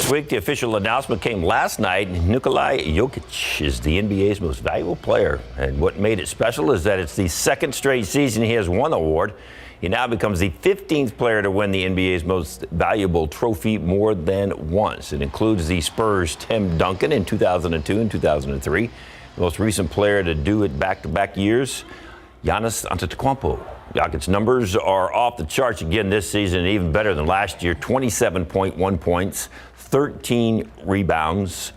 this week. The official announcement came last night. Nikola Jokic is the NBA's most valuable player. And what made it special is that it's the second straight season he has won the award. He now becomes the 15th player to win the NBA's most valuable trophy more than once. It includes the Spurs' Tim Duncan in 2002 and 2003. The most recent player to do it back-to-back years, Giannis Antetokounmpo. Jokic's numbers are off the charts again this season, even better than last year. 27.1 points, 13 rebounds,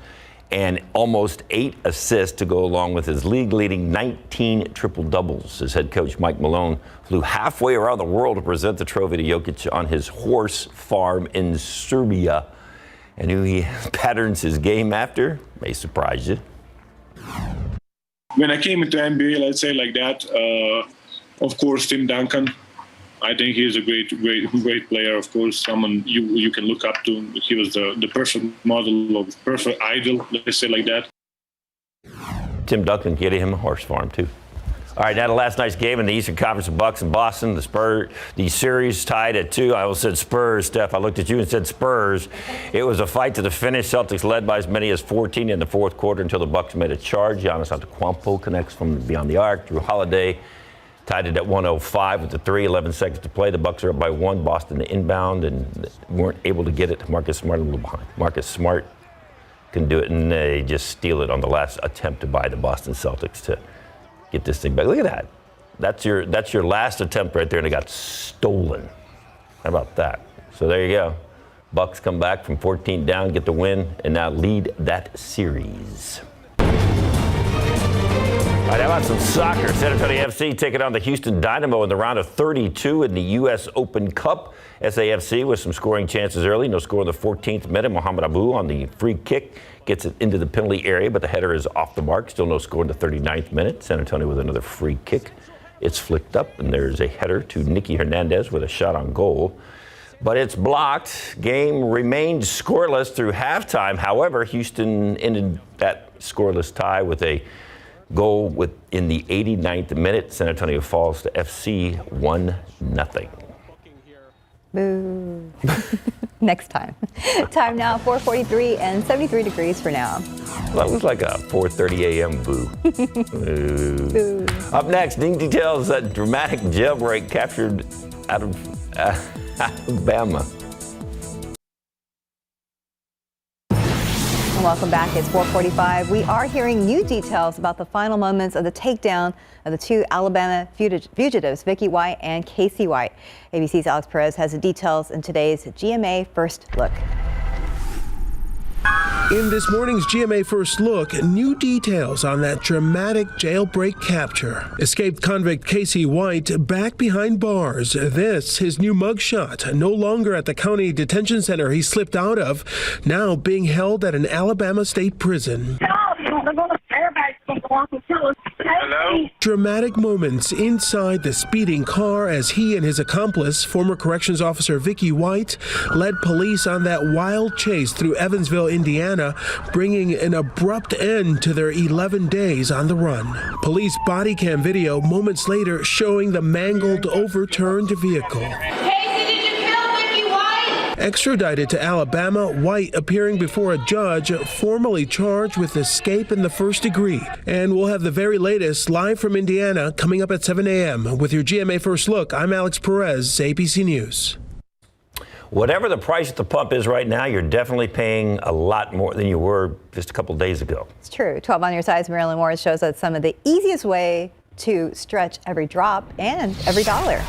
and almost 8 assists to go along with his league-leading 19 triple-doubles. His head coach, Mike Malone, flew halfway around the world to present the trophy to Jokic on his horse farm in Serbia. And who he patterns his game after may surprise you. When I came into NBA, let's say like that, of course, Tim Duncan. I think he is a great player. Of course, someone you can look up to. He was the perfect model of perfect idol. Let's say like that. Tim Duncan getting him a horse farm too. All right, now to last night's game in the Eastern Conference of Bucks and Boston. The series tied at 2. I almost said Spurs, Steph. I looked at you and said Spurs. It was a fight to the finish. Celtics led by as many as 14 in the fourth quarter until the Bucks made a charge. Giannis Antetokounmpo connects from beyond the arc. Drew Holiday tied it at 105 with the 3, 11 seconds to play. The Bucks are up by 1. Boston the inbound and weren't able to get it. Marcus Smart a little behind. Marcus Smart can do it, and they just steal it on the last attempt to buy the Boston Celtics to get this thing back. Look at that. That's your last attempt right there, and it got stolen. How about that? So there you go. Bucks come back from 14 down, get the win, and now lead that series. All right, how about some soccer? San Antonio FC taking on the Houston Dynamo in the round of 32 in the U.S. Open Cup. SAFC with some scoring chances early. No score in the 14th minute. Mohamed Abu on the free kick gets it into the penalty area, but the header is off the mark. Still no score in the 39th minute. San Antonio with another free kick. It's flicked up, and there's a header to Nicky Hernandez with a shot on goal. But it's blocked. Game remained scoreless through halftime. However, Houston ended that scoreless tie with a goal in the 89th minute. San Antonio falls to FC 1-0. Boo. Next time. Time now, 4:43 and 73 degrees for now. That was like a 4:30 a.m. boo. Boo. Up next, new details that dramatic jailbreak captured out of Alabama. Welcome back. It's 4:45. We are hearing new details about the final moments of the takedown of the 2 Alabama fugitives, Vicky White and Casey White. ABC's Alex Perez has the details in today's GMA First Look. In this morning's GMA First Look, new details on that dramatic jailbreak capture. Escaped convict Casey White back behind bars. This, his new mugshot, no longer at the county detention center he slipped out of, now being held at an Alabama state prison. Hello? Dramatic moments inside the speeding car as he and his accomplice, former corrections officer Vicky White, led police on that wild chase through Evansville, Indiana, bringing an abrupt end to their 11 days on the run. Police body cam video moments later showing the mangled, overturned vehicle. Extradited to Alabama, White appearing before a judge formally charged with escape in the first degree. And we'll have the very latest live from Indiana coming up at 7 a.m. With your GMA First Look, I'm Alex Perez, ABC News. Whatever the price at the pump is right now, you're definitely paying a lot more than you were just a couple days ago. It's true. 12 on your sides, Marilyn Morris shows us some of the easiest way to stretch every drop and every dollar.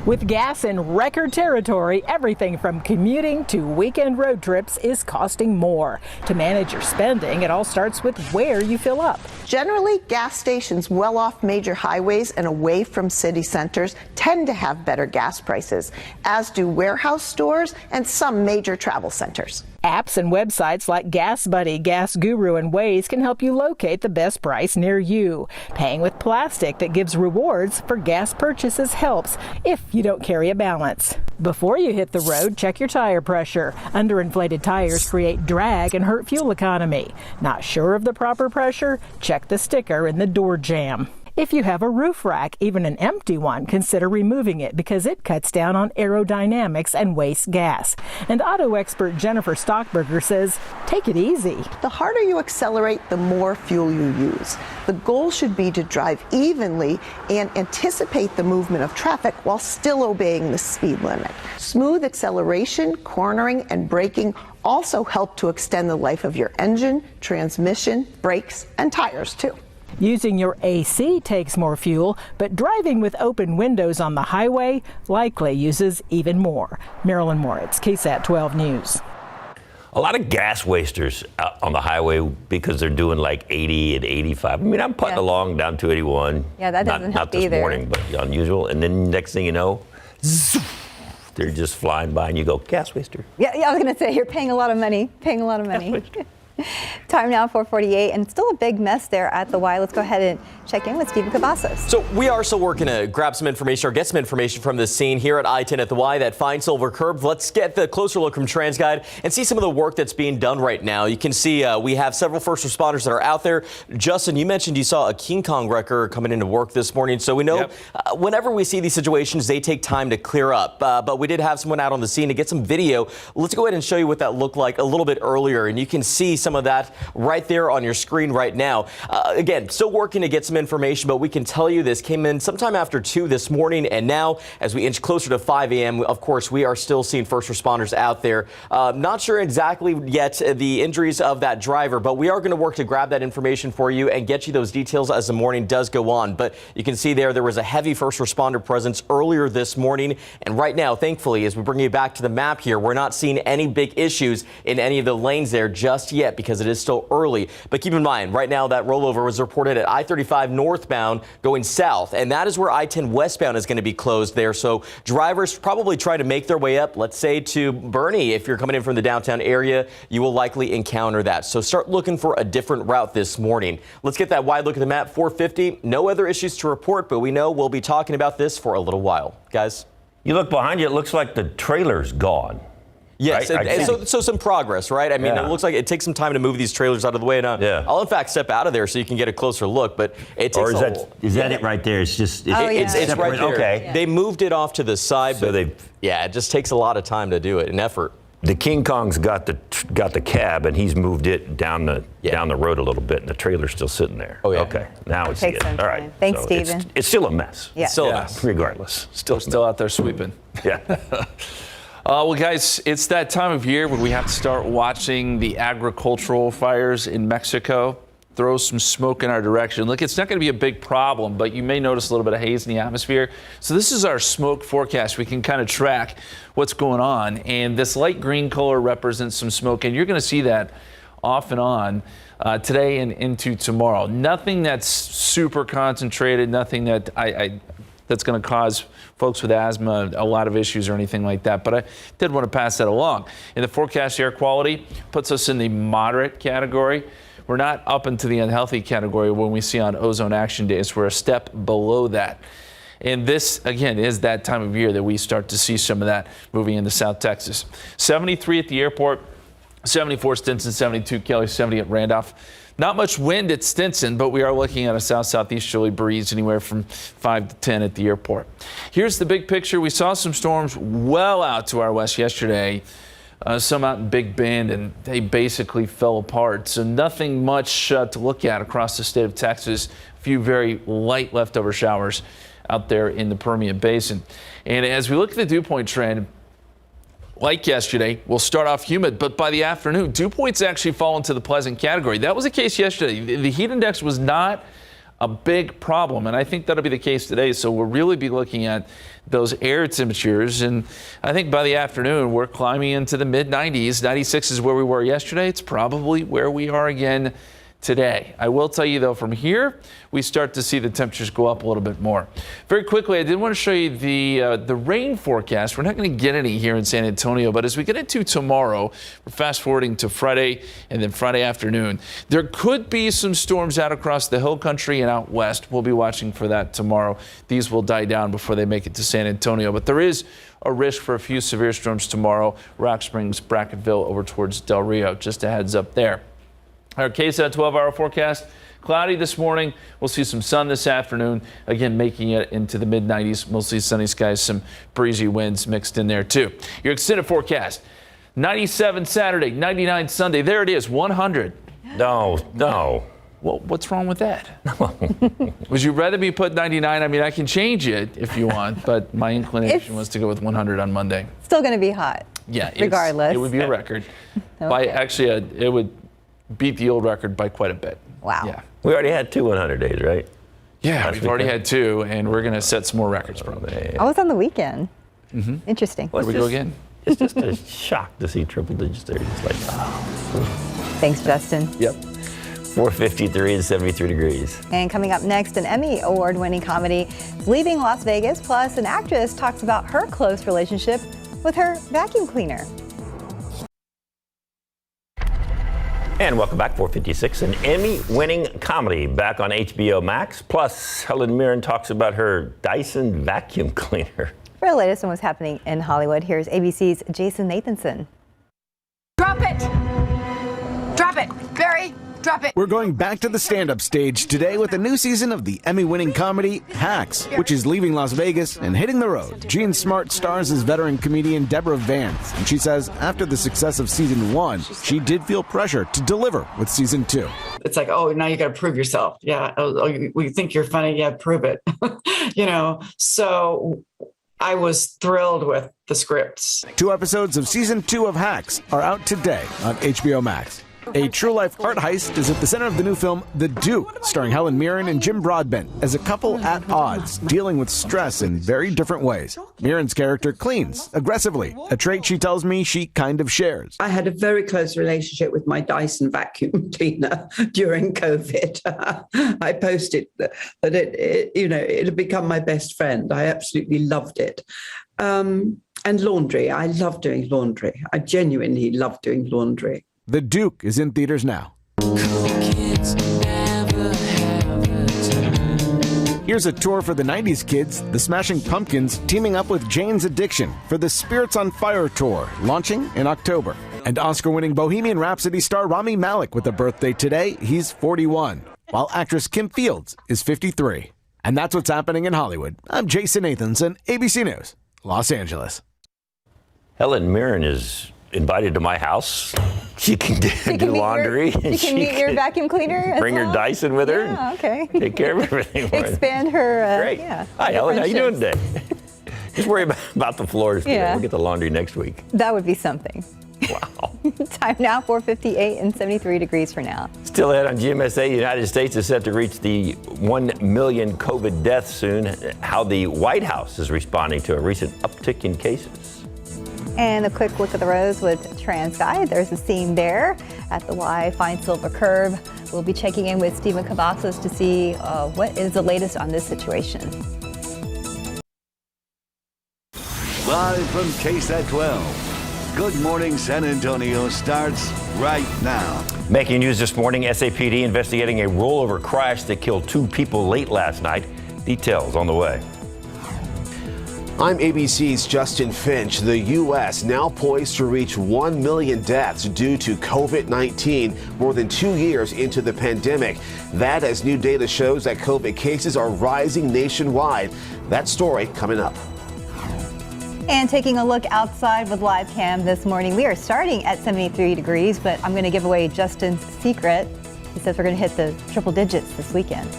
With gas in record territory, everything from commuting to weekend road trips is costing more. To manage your spending, it all starts with where you fill up. Generally, gas stations well off major highways and away from city centers tend to have better gas prices, as do warehouse stores and some major travel centers. Apps and websites like Gas Buddy, Gas Guru, and Waze can help you locate the best price near you. Paying with plastic that gives rewards for gas purchases helps if you don't carry a balance. Before you hit the road, check your tire pressure. Underinflated tires create drag and hurt fuel economy. Not sure of the proper pressure? Check the sticker in the door jamb. If you have a roof rack, even an empty one, consider removing it because it cuts down on aerodynamics and wastes gas. And auto expert Jennifer Stockberger says, take it easy. The harder you accelerate, the more fuel you use. The goal should be to drive evenly and anticipate the movement of traffic while still obeying the speed limit. Smooth acceleration, cornering, and braking also help to extend the life of your engine, transmission, brakes, and tires too. Using your AC takes more fuel, but driving with open windows on the highway likely uses even more. Marilyn Moritz, KSAT 12 News. A lot of gas wasters out on the highway because they're doing like 80 and 85. I mean, I'm putting along down 281. Yeah, that doesn't help not this either. morning, but unusual. And then next thing you know, they're just flying by and you go, gas waster. Yeah, I was going to say, you're paying a lot of money, Time now, 4:48, and still a big mess there at the Y. Let's go ahead and check in with Stephen Cavazos. So we are still working to grab some information or get some information from the scene here at I-10 at the Y, that fine silver curve. Let's get the closer look from TransGuide and see some of the work that's being done right now. You can see we have several first responders that are out there. Justin, you mentioned you saw a King Kong wrecker coming into work this morning. So we know whenever we see these situations, they take time to clear up. But we did have someone out on the scene to get some video. Let's go ahead and show you what that looked like a little bit earlier. And you can see some of that right there on your screen right now. Again, still working to get some information, but we can tell you this came in sometime after 2 this morning. And now, as we inch closer to 5 a.m., of course, we are still seeing first responders out there. Not sure exactly yet the injuries of that driver, but we are going to work to grab that information for you and get you those details as the morning does go on. But you can see there was a heavy first responder presence earlier this morning. And right now, thankfully, as we bring you back to the map here, we're not seeing any big issues in any of the lanes there just yet because it is still early. But keep in mind, right now that rollover was reported at I-35 northbound going south, and that is where I-10 westbound is going to be closed there. So drivers probably try to make their way up, let's say to Bernie. If you're coming in from the downtown area, you will likely encounter that. So start looking for a different route this morning. Let's get that wide look at the map. 4:50. No other issues to report, but we know we'll be talking about this for a little while. Guys? You look behind you, it looks like the trailer's gone. Yes, right? and so some progress, right? I mean, it looks like it takes some time to move these trailers out of the way. And I'll, in fact, step out of there so you can get a closer look. But it takes is that it right there? It's just it's right there. Okay. They moved it off to the side, So but it just takes a lot of time to do it, and effort. The King Kong's got the cab, and he's moved it down the road a little bit, and the trailer's still sitting there. Oh, yeah. Okay, now it's Takes good. some All time. right. Thanks, So Stephen. It's still a mess. Yeah. Still a mess. Regardless. Still out there sweeping. Yeah. Well, guys, it's that time of year where we have to start watching the agricultural fires in Mexico throw some smoke in our direction. Look, it's not going to be a big problem, but you may notice a little bit of haze in the atmosphere. So this is our smoke forecast. We can kind of track what's going on. And this light green color represents some smoke, and you're going to see that off and on today and into tomorrow. Nothing that's super concentrated, nothing that that's going to cause folks with asthma a lot of issues or anything like that. But I did want to pass that along. In the forecast, air quality puts us in the moderate category. We're not up into the unhealthy category when we see on ozone action days. We're a step below that. And this, again, is that time of year that we start to see some of that moving into South Texas. 73 at the airport, 74 Stinson, 72 Kelly, 70 at Randolph. Not much wind at Stinson, but we are looking at a south-southeasterly breeze anywhere from 5 to 10 at the airport. Here's the big picture. We saw some storms well out to our west yesterday, some out in Big Bend, and they basically fell apart. So nothing much to look at across the state of Texas. A few very light leftover showers out there in the Permian Basin. And as we look at the dew point trend, like yesterday, we'll start off humid, but by the afternoon, dew points actually fall into the pleasant category. That was the case yesterday. The heat index was not a big problem, and I think that'll be the case today. So we'll really be looking at those air temperatures, and I think by the afternoon, we're climbing into the mid-90s. 96 is where we were yesterday. It's probably where we are again today. I will tell you, though, from here, we start to see the temperatures go up a little bit more. Very quickly, I did want to show you the rain forecast. We're not going to get any here in San Antonio, but as we get into tomorrow, we're fast forwarding to Friday and then Friday afternoon. There could be some storms out across the hill country and out west. We'll be watching for that tomorrow. These will die down before they make it to San Antonio, but there is a risk for a few severe storms tomorrow. Rock Springs, Brackettville over towards Del Rio. Just a heads up there. Our KSAT 12-hour forecast. Cloudy this morning. We'll see some sun this afternoon. Again, making it into the mid-90s. Mostly sunny skies, some breezy winds mixed in there too. Your extended forecast. 97 Saturday, 99 Sunday. There it is, 100. No. Well, what's wrong with that? Would you rather me put 99? I mean, I can change it if you want, but my inclination was to go with 100 on Monday. Still going to be hot. Yeah, regardless. It would be a record. Okay. It would beat the old record by quite a bit. Wow. Yeah. We already had 2 100 days, right? Yeah, we've already had 2, and we're going to set some more records probably. I was on the weekend. Interesting. Here we go again. It's just a shock to see triple digits there. Just like, Thanks, Justin. Yep. 453 and 73 degrees. And coming up next, an Emmy award-winning comedy leaving Las Vegas, plus an actress talks about her close relationship with her vacuum cleaner. And welcome back, 456, an Emmy-winning comedy back on HBO Max. Plus, Helen Mirren talks about her Dyson vacuum cleaner. For the latest on what's happening in Hollywood, here's ABC's Jason Nathanson. Drop it! Drop it! Barry, drop it! We're going back to the stand-up stage today with a new season of the Emmy-winning comedy Hacks, which is leaving Las Vegas and hitting the road. Gene Smart stars as veteran comedian Deborah Vance, and she says after the success of season 1, she did feel pressure to deliver with season 2. It's like, oh, now you got to prove yourself. Yeah, we think you're funny. Yeah, prove it. So I was thrilled with the scripts. 2 episodes of season 2 of Hacks are out today on HBO Max. A true-life art heist is at the center of the new film The Duke, starring Helen Mirren and Jim Broadbent as a couple at odds, dealing with stress in very different ways. Mirren's character cleans aggressively, a trait she tells me she kind of shares. I had a very close relationship with my Dyson vacuum cleaner during COVID. I posted that it had become my best friend. I absolutely loved it. And laundry. I love doing laundry. I genuinely love doing laundry. The Duke is in theaters now. Here's a tour for the 90s kids, the Smashing Pumpkins teaming up with Jane's Addiction for the Spirits on Fire tour, launching in October. And Oscar-winning Bohemian Rhapsody star Rami Malek with a birthday today. He's 41, while actress Kim Fields is 53. And that's what's happening in Hollywood. I'm Jason Nathanson, ABC News, Los Angeles. Helen Mirren is invited to my house. She can do laundry. She can meet your vacuum cleaner. Bring her Dyson with her. Yeah, okay. Take care of everything. Expand her. Great. Yeah. Hi, Helen. How you doing today? Just worry about the floors today. Yeah. We'll get the laundry next week. That would be something. Wow. Time now, 4:58 and 73 degrees for now. Still ahead on GMSA, the United States is set to reach the 1 million COVID deaths soon. How the White House is responding to a recent uptick in cases. And a quick look at the roads with TransGuide. There's a scene there at the Y Fine Silver Curve. We'll be checking in with Stephen Cavazos to see what is the latest on this situation. Live from KSAT 12. Good Morning San Antonio starts right now. Making news this morning, SAPD investigating a rollover crash that killed 2 people late last night. Details on the way. I'm ABC's Justin Finch. The U.S. now poised to reach 1 million deaths due to COVID-19 more than 2 years into the pandemic. That as new data shows that COVID cases are rising nationwide. That story coming up. And taking a look outside with live cam this morning, we are starting at 73 degrees, but I'm going to give away Justin's secret. He says we're going to hit the triple digits this weekend.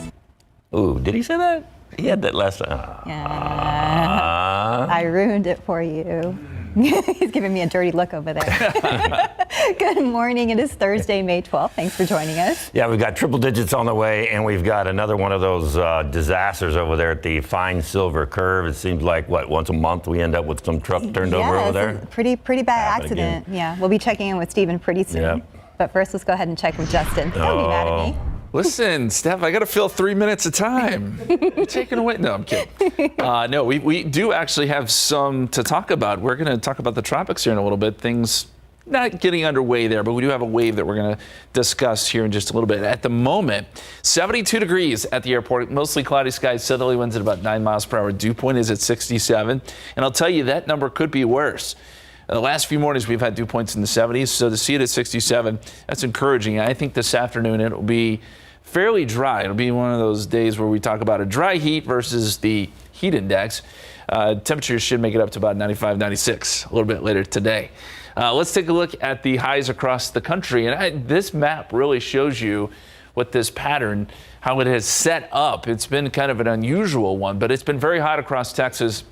Ooh, did he say that? He had that last time. Yeah. I ruined it for you. He's giving me a dirty look over there. Good morning. It is Thursday, May 12th. Thanks for joining us. Yeah, we've got triple digits on the way, and we've got another one of those disasters over there at the Fine Silver Curve. It seems like, once a month we end up with some truck turned over over there? Pretty bad accident. Again. Yeah, we'll be checking in with Stephen pretty soon. Yep. But first, let's go ahead and check with Justin. Don't be mad at me. Listen, Steph, I got to fill 3 minutes of time. You're taking away. No, I'm kidding. No, we do actually have some to talk about. We're going to talk about the tropics here in a little bit. Things not getting underway there, but we do have a wave that we're going to discuss here in just a little bit. At the moment, 72 degrees at the airport, mostly cloudy skies, southerly winds at about 9 miles per hour. Dew point is at 67. And I'll tell you, that number could be worse. The last few mornings we've had dew points in the 70s, so to see it at 67, that's encouraging. I think this afternoon it will be fairly dry. It'll be one of those days where we talk about a dry heat versus the heat index. Temperatures should make it up to about 95, 96 a little bit later today. Let's take a look at the highs across the country. And this map really shows you what this pattern, how it has set up. It's been kind of an unusual one, but it's been very hot across Texas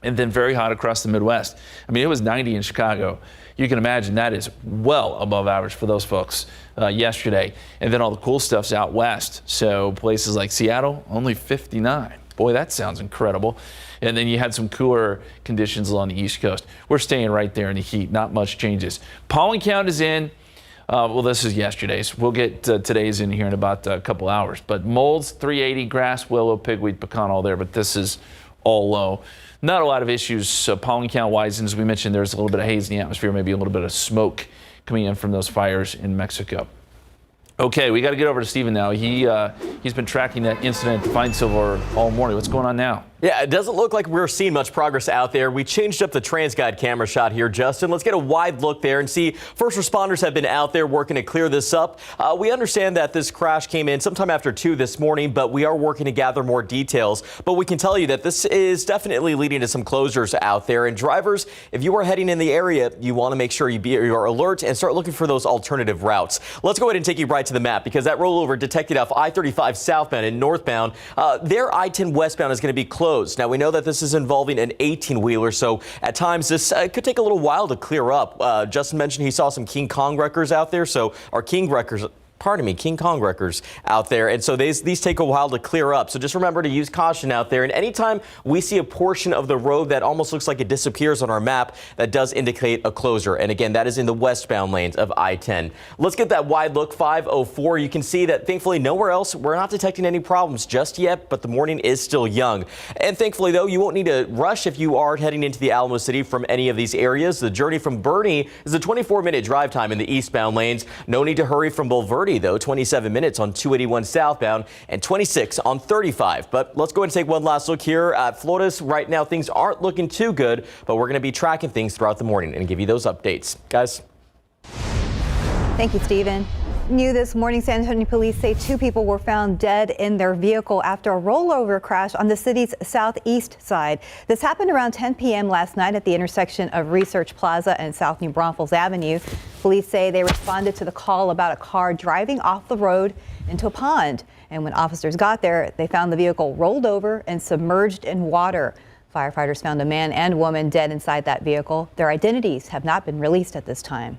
and then very hot across the Midwest. I mean, it was 90 in Chicago. You can imagine that is well above average for those folks yesterday. And then all the cool stuff's out west. So places like Seattle, only 59. Boy, that sounds incredible. And then you had some cooler conditions along the East Coast. We're staying right there in the heat. Not much changes. Pollen count is in. Well, this is yesterday's. We'll get today's in here in about a couple hours. But molds, 380, grass, willow, pigweed, pecan, all there. But this is all low. Not a lot of issues pollen count wise. And as we mentioned, there's a little bit of haze in the atmosphere, maybe a little bit of smoke coming in from those fires in Mexico. Okay, we got to get over to Stephen now. He's been tracking that incident at Fine Silver all morning. What's going on now? Yeah, it doesn't look like we're seeing much progress out there. We changed up the TransGuide camera shot here, Justin. Let's get a wide look there and see. First responders have been out there working to clear this up. We understand that this crash came in sometime after 2 this morning, but we are working to gather more details. But we can tell you that this is definitely leading to some closures out there. And drivers, if you are heading in the area, you want to make sure you're alert and start looking for those alternative routes. Let's go ahead and take you right to the map, because that rollover detected off I-35 southbound and northbound. Their I-10 westbound is going to be closed. Now, we know that this is involving an 18-wheeler, so at times this could take a little while to clear up. Justin mentioned he saw some King Kong wreckers out there, King Kong wreckers out there. And so these take a while to clear up. So just remember to use caution out there. And anytime we see a portion of the road that almost looks like it disappears on our map, that does indicate a closure. And again, that is in the westbound lanes of I-10. Let's get that wide look, 504. You can see that thankfully nowhere else, we're not detecting any problems just yet, but the morning is still young. And thankfully, though, you won't need to rush if you are heading into the Alamo City from any of these areas. The journey from Bernie is a 24-minute drive time in the eastbound lanes. No need to hurry from Bulverde, though, 27 minutes on 281 southbound and 26 on 35. But let's go ahead and take one last look here at Florida's. Right now, things aren't looking too good, but we're going to be tracking things throughout the morning and give you those updates. Guys. Thank you, Stephen. New this morning, San Antonio police say 2 people were found dead in their vehicle after a rollover crash on the city's southeast side. This happened around 10 p.m. last night at the intersection of Research Plaza and South New Braunfels Avenue. Police say they responded to the call about a car driving off the road into a pond. And when officers got there, they found the vehicle rolled over and submerged in water. Firefighters found a man and woman dead inside that vehicle. Their identities have not been released at this time.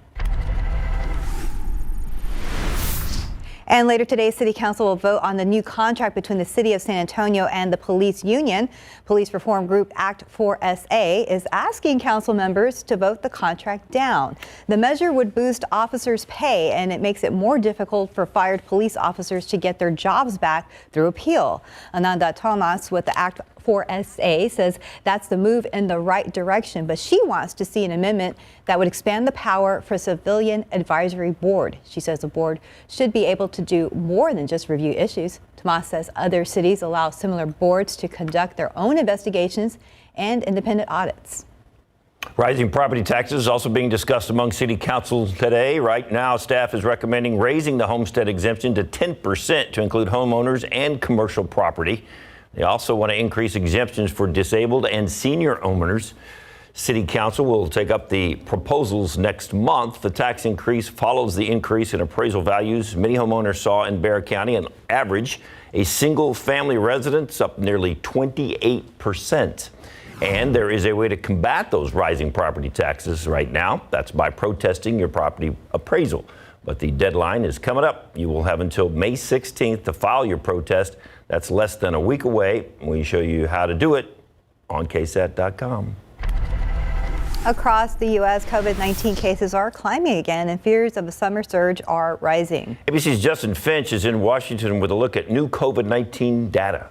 And later today, City Council will vote on the new contract between the City of San Antonio and the police union. Police reform group Act 4SA is asking council members to vote the contract down. The measure would boost officers' pay, and it makes it more difficult for fired police officers to get their jobs back through appeal. Ananda Thomas with the Act 4SA says that's the move in the right direction, but she wants to see an amendment that would expand the power for Civilian Advisory Board. She says the board should be able to do more than just review issues. Tomas says other cities allow similar boards to conduct their own investigations and independent audits. Rising property taxes is also being discussed among city councils today. Right now, staff is recommending raising the homestead exemption to 10% to include homeowners and commercial property. They also want to increase exemptions for disabled and senior owners. City Council will take up the proposals next month. The tax increase follows the increase in appraisal values many homeowners saw in Bexar County. On average, a single family residence up nearly 28%. And there is a way to combat those rising property taxes right now. That's by protesting your property appraisal. But the deadline is coming up. You will have until May 16th to file your protest. That's less than a week away. We show you how to do it on KSAT.com. Across the U.S., COVID-19 cases are climbing again, and fears of a summer surge are rising. ABC's Justin Finch is in Washington with a look at new COVID-19 data.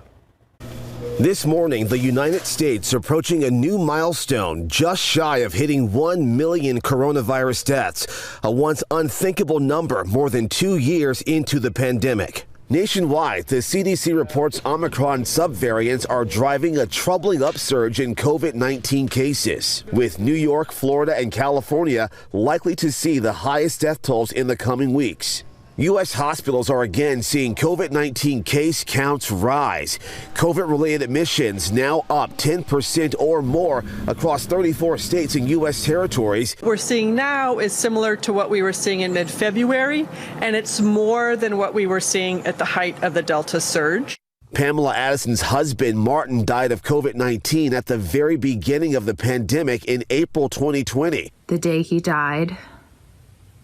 This morning, the United States approaching a new milestone, just shy of hitting 1 million coronavirus deaths, a once unthinkable number more than 2 years into the pandemic. Nationwide, the CDC reports Omicron subvariants are driving a troubling upsurge in COVID-19 cases, with New York, Florida, and California likely to see the highest death tolls in the coming weeks. U.S. hospitals are again seeing COVID-19 case counts rise. COVID-related admissions now up 10% or more across 34 states and U.S. territories. What we're seeing now is similar to what we were seeing in mid-February, and it's more than what we were seeing at the height of the Delta surge. Pamela Addison's husband, Martin, died of COVID-19 at the very beginning of the pandemic in April 2020. The day he died,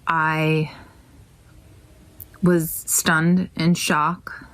I was stunned in shock,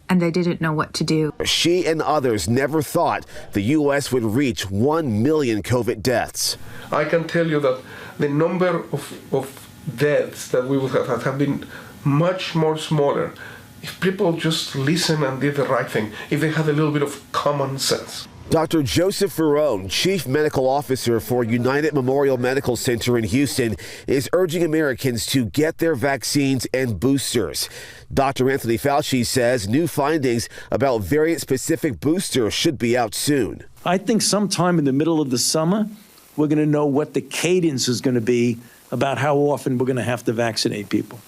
and I didn't know what to do. She and others never thought the U.S. would reach 1 million COVID deaths. I can tell you that the number of deaths that we would have been much more smaller if people just listened and did the right thing, if they had a little bit of common sense. Dr. Joseph Ferrone, Chief Medical Officer for United Memorial Medical Center in Houston, is urging Americans to get their vaccines and boosters. Dr. Anthony Fauci says new findings about variant-specific boosters should be out soon. I think sometime in the middle of the summer, we're going to know what the cadence is going to be about how often we're going to have to vaccinate people.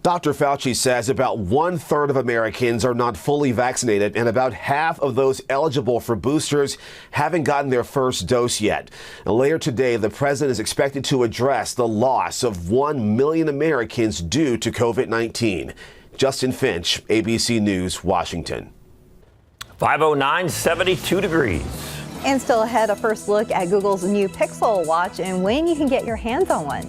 Dr. Fauci says about 1/3 of Americans are not fully vaccinated, and about half of those eligible for boosters haven't gotten their first dose yet. And later today, the president is expected to address the loss of 1 million Americans due to COVID-19. Justin Finch, ABC News, Washington. 509, 72 degrees. And still ahead, a first look at Google's new Pixel watch and when you can get your hands on one.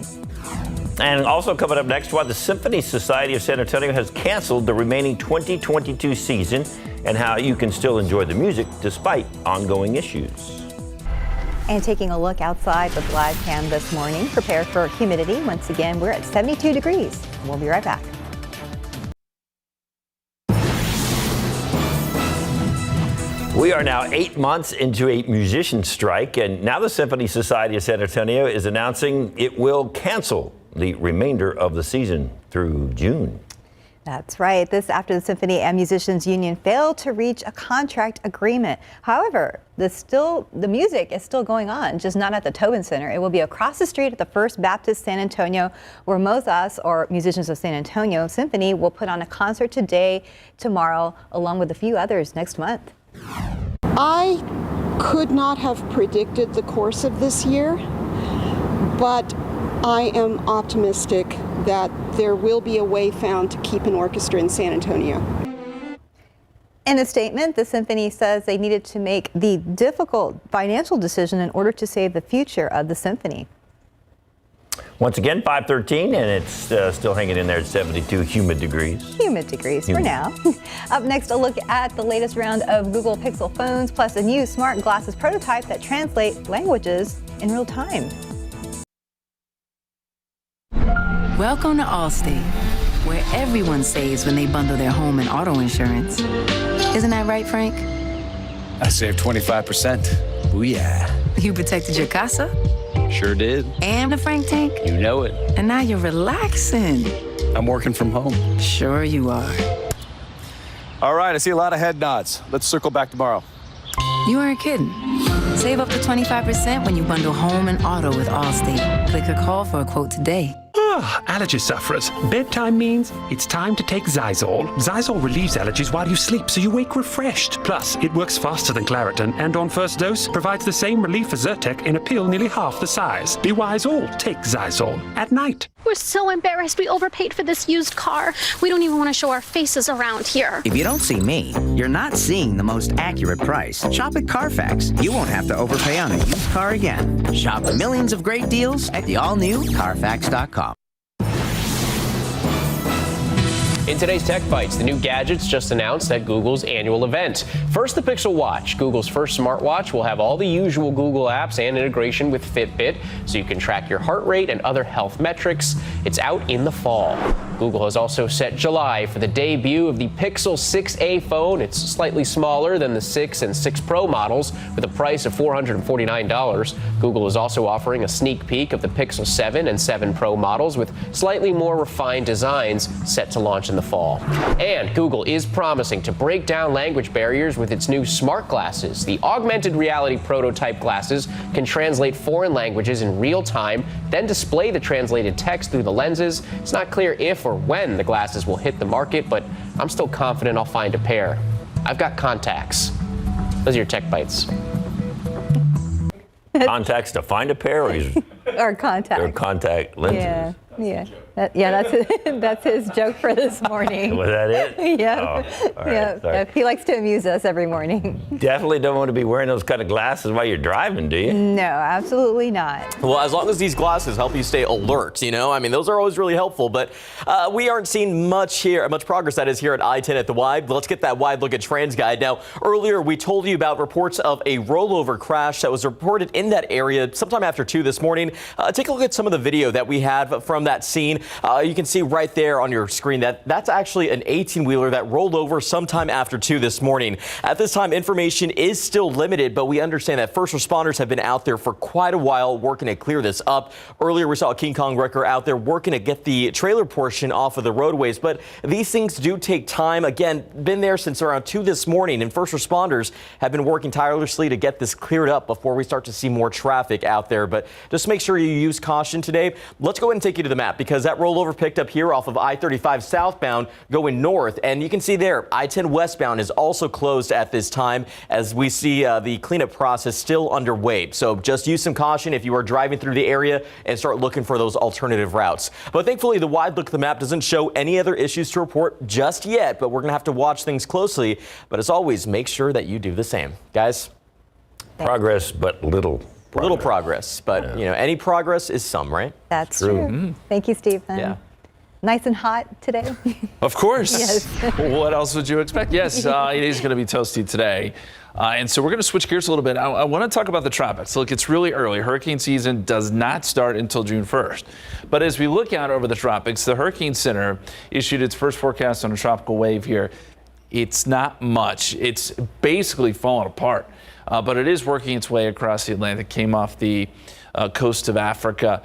And also coming up next, why the Symphony Society of San Antonio has canceled the remaining 2022 season and how you can still enjoy the music despite ongoing issues. And taking a look outside with live cam this morning, prepare for humidity. Once again, we're at 72 degrees. We'll be right back. We are now 8 months into a musician strike, and now the Symphony Society of San Antonio is announcing it will cancel the remainder of the season through June. That's right. This after the Symphony and Musicians Union failed to reach a contract agreement. However, the music is still going on, just not at the Tobin Center. It will be across the street at the First Baptist San Antonio, where Mozas, or Musicians of San Antonio Symphony, will put on a concert today, tomorrow, along with a few others next month. I could not have predicted the course of this year, but I am optimistic that there will be a way found to keep an orchestra in San Antonio. In a statement, the symphony says they needed to make the difficult financial decision in order to save the future of the symphony. Once again, 513, and it's still hanging in there at 72 humid degrees. Humid degrees for now. Up next, a look at the latest round of Google Pixel phones, plus a new smart glasses prototype that translate languages in real time. Welcome to Allstate, where everyone saves when they bundle their home and auto insurance. Isn't that right, Frank? I saved 25%. Booyah. You protected your casa? Sure did. And the Frank tank? You know it. And now you're relaxing. I'm working from home. Sure you are. All right, I see a lot of head nods. Let's circle back tomorrow. You aren't kidding. Save up to 25% when you bundle home and auto with Allstate. Click or call for a quote today. Allergy sufferers. Bedtime means it's time to take Zysol. Zysol relieves allergies while you sleep, so you wake refreshed. Plus, it works faster than Claritin, and on first dose, provides the same relief as Zyrtec in a pill nearly half the size. Be wise all. Take Zysol at night. We're so embarrassed we overpaid for this used car. We don't even want to show our faces around here. If you don't see me, you're not seeing the most accurate price. Shop at Carfax. You won't have to overpay on a used car again. Shop millions of great deals at the all-new Carfax.com. In today's Tech Bites, the new gadgets just announced at Google's annual event. First, the Pixel Watch. Google's first smartwatch will have all the usual Google apps and integration with Fitbit, so you can track your heart rate and other health metrics. It's out in the fall. Google has also set July for the debut of the Pixel 6a phone. It's slightly smaller than the 6 and 6 Pro models with a price of $449. Google is also offering a sneak peek of the Pixel 7 and 7 Pro models with slightly more refined designs set to launch in the fall. And Google is promising to break down language barriers with its new smart glasses. The augmented reality prototype glasses can translate foreign languages in real time, then display the translated text through the lenses. It's not clear if or when the glasses will hit the market, but I'm still confident I'll find a pair. I've got contacts. Those are your Tech Bites. Contacts to find a pair, Or contact. or contact lenses? Yeah. That's his joke for this morning. Was that it? Yeah. Oh, all right, yeah. sorry. He likes to amuse us every morning. Definitely don't want to be wearing those kind of glasses while you're driving, do you? No, absolutely not. Well, as long as these glasses help you stay alert, I mean, those are always really helpful. But we aren't seeing much progress that is here at I-10 at the Wide. Let's get that wide look at TransGuide. Now, earlier we told you about reports of a rollover crash that was reported in that area sometime after 2 this morning. Take a look at some of the video that we have from that scene. You can see right there on your screen that's actually an 18-wheeler that rolled over sometime after 2 this morning. At this time, information is still limited, but we understand that first responders have been out there for quite a while working to clear this up. Earlier, we saw a King Kong wrecker out there working to get the trailer portion off of the roadways, but these things do take time. Again, been there since around 2 this morning, and first responders have been working tirelessly to get this cleared up before we start to see more traffic out there. But just make sure you use caution today. Let's go ahead and take you to the map, because that rollover picked up here off of I-35 southbound going north, and you can see there I-10 westbound is also closed at this time as we see the cleanup process still underway. So just use some caution if you are driving through the area and start looking for those alternative routes. But thankfully, the wide look of the map doesn't show any other issues to report just yet, but we're going to have to watch things closely. But as always, make sure that you do the same. Guys? Progress, but little progress. Little progress, but any progress is some, right? That's true. Thank you, Stephen. Yeah. Nice and hot today. Of course. Yes. What else would you expect? Yes, it is going to be toasty today. And so we're going to switch gears a little bit. I want to talk about the tropics. Look, it's really early. Hurricane season does not start until June 1st. But as we look out over the tropics, the Hurricane Center issued its first forecast on a tropical wave here. It's not much. It's basically fallen apart. But it is working its way across the Atlantic, came off the coast of Africa.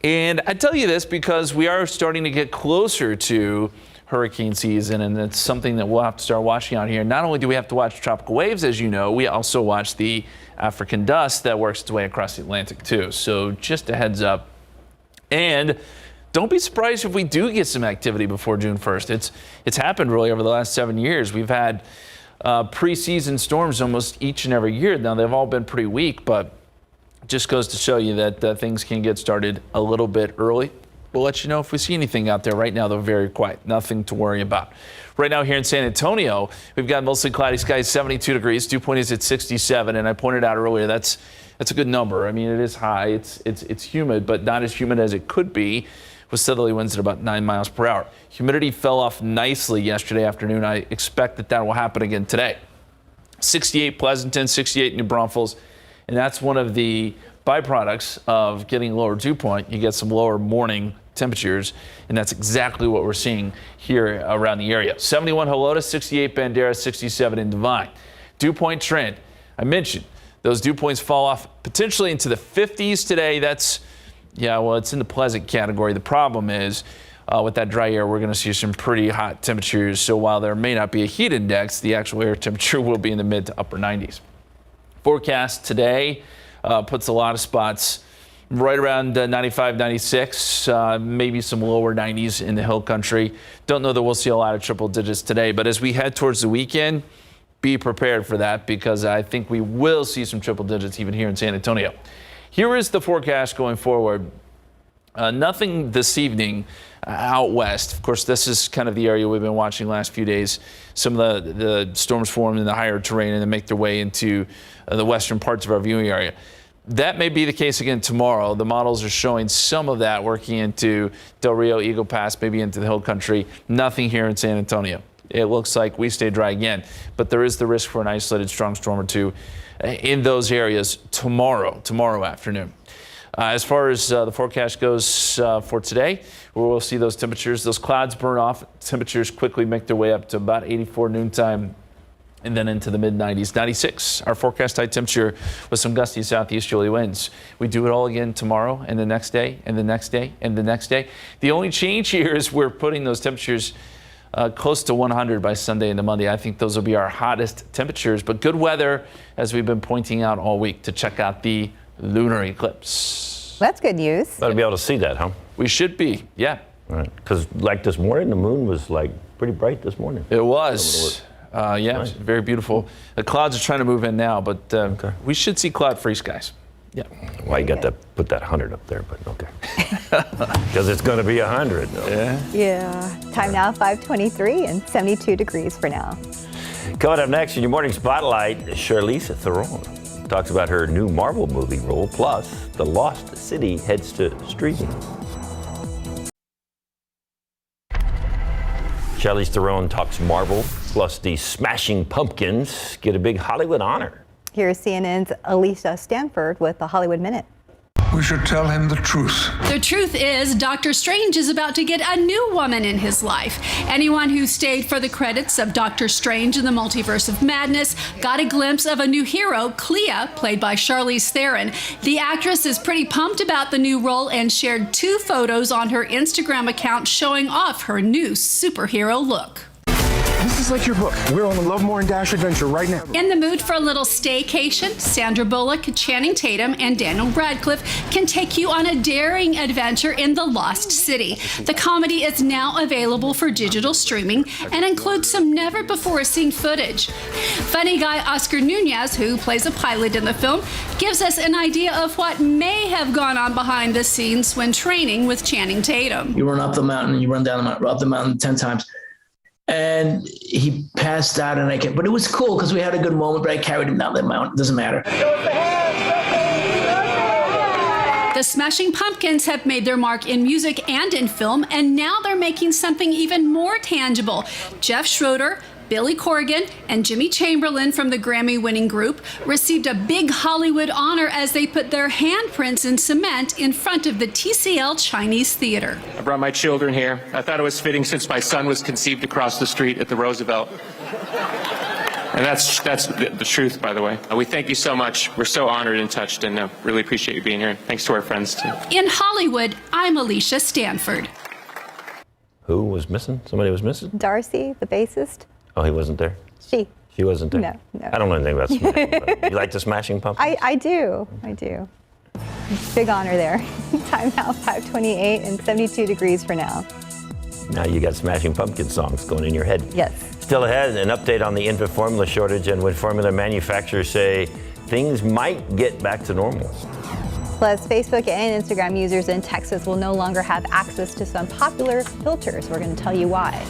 And I tell you this because we are starting to get closer to hurricane season, and it's something that we'll have to start watching out here. Not only do we have to watch tropical waves, as you know, we also watch the African dust that works its way across the Atlantic too. So just a heads up. And don't be surprised if we do get some activity before June 1st. It's happened really over the last 7 years. We've had preseason storms almost each and every year. Now, they've all been pretty weak, but just goes to show you that things can get started a little bit early. We'll let you know if we see anything out there. Right now, they're very quiet. Nothing to worry about. Right now here in San Antonio, we've got mostly cloudy skies, 72 degrees. Dew point is at 67, and I pointed out earlier that's a good number. I mean, it is high. It's humid, but not as humid as it could be, with southerly winds at about 9 miles per hour. Humidity fell off nicely yesterday afternoon. I expect that will happen again today. 68 Pleasanton, 68 New Braunfels. And that's one of the byproducts of getting lower dew point. You get some lower morning temperatures, and that's exactly what we're seeing here around the area. 71 Helotes, 68 Bandera, 67 in Divine. Dew point trend. I mentioned those dew points fall off potentially into the 50s today. It's in the pleasant category. The problem is with that dry air, we're going to see some pretty hot temperatures. So while there may not be a heat index, the actual air temperature will be in the mid to upper 90s. Forecast today puts a lot of spots right around 95, 96, maybe some lower 90s in the hill country. Don't know that we'll see a lot of triple digits today, but as we head towards the weekend, be prepared for that, because I think we will see some triple digits even here in San Antonio. Here is the forecast going forward. Nothing this evening out west. Of course, this is kind of the area we've been watching the last few days. Some of the storms form in the higher terrain and then make their way into the western parts of our viewing area. That may be the case again tomorrow. The models are showing some of that working into Del Rio, Eagle Pass, maybe into the hill country. Nothing here in San Antonio. It looks like we stay dry again, but there is the risk for an isolated strong storm or two in those areas tomorrow afternoon. As far as the forecast goes for today, we'll see those temperatures, those clouds burn off. Temperatures quickly make their way up to about 84 noontime and then into the mid-90s. 96, our forecast high temperature with some gusty southeasterly winds. We do it all again tomorrow and the next day and the next day and the next day. The only change here is we're putting those temperatures close to 100 by Sunday into Monday. I think those will be our hottest temperatures, but good weather, as we've been pointing out all week, to check out the lunar eclipse. That's good news. Better be able to see that, huh? We should be, yeah. Right. Because like this morning, the moon was like pretty bright this morning. It was. Yeah, it was very beautiful. The clouds are trying to move in now, but we should see cloud-free skies. Yeah. Well, you got to put that 100 up there, but okay. Because it's going to be 100. Yeah. Yeah. Time now, 5:23 and 72 degrees for now. Coming up next in your morning spotlight, Charlize Theron talks about her new Marvel movie role, plus The Lost City heads to streaming. Charlize Theron talks Marvel, plus the Smashing Pumpkins get a big Hollywood honor. Here's CNN's Alicia Stanford with the Hollywood Minute. We should tell him the truth. The truth is, Doctor Strange is about to get a new woman in his life. Anyone who stayed for the credits of Doctor Strange in the Multiverse of Madness got a glimpse of a new hero, Clea, played by Charlize Theron. The actress is pretty pumped about the new role and shared 2 photos on her Instagram account showing off her new superhero look. This is like your book. We're on the Lovemore and Dash adventure right now. In the mood for a little staycation, Sandra Bullock, Channing Tatum, and Daniel Radcliffe can take you on a daring adventure in the Lost City. The comedy is now available for digital streaming and includes some never-before-seen footage. Funny guy Oscar Nunez, who plays a pilot in the film, gives us an idea of what may have gone on behind the scenes when training with Channing Tatum. You run up the mountain, you run down the mountain, up the mountain 10 times. And he passed out, but it was cool because we had a good moment, but I carried him down the mountain. Doesn't matter. The Smashing Pumpkins have made their mark in music and in film, and now they're making something even more tangible. Jeff Schroeder, Billy Corgan, and Jimmy Chamberlain from the Grammy-winning group received a big Hollywood honor as they put their handprints in cement in front of the TCL Chinese Theater. I brought my children here. I thought it was fitting since my son was conceived across the street at the Roosevelt. And that's the truth, by the way. We thank you so much. We're so honored and touched, and really appreciate you being here. Thanks to our friends, too. In Hollywood, I'm Alicia Stanford. Who was missing? Somebody was missing? Darcy, the bassist. Oh, he wasn't there? She wasn't there? No. I don't know anything about Smashing. But you like the Smashing Pumpkins? I do. Big honor there. Time now, 5:28 and 72 degrees for now. Now you got Smashing Pumpkin songs going in your head. Yes. Still ahead, an update on the infant formula shortage and when formula manufacturers say things might get back to normal. Plus, Facebook and Instagram users in Texas will no longer have access to some popular filters. We're going to tell you why.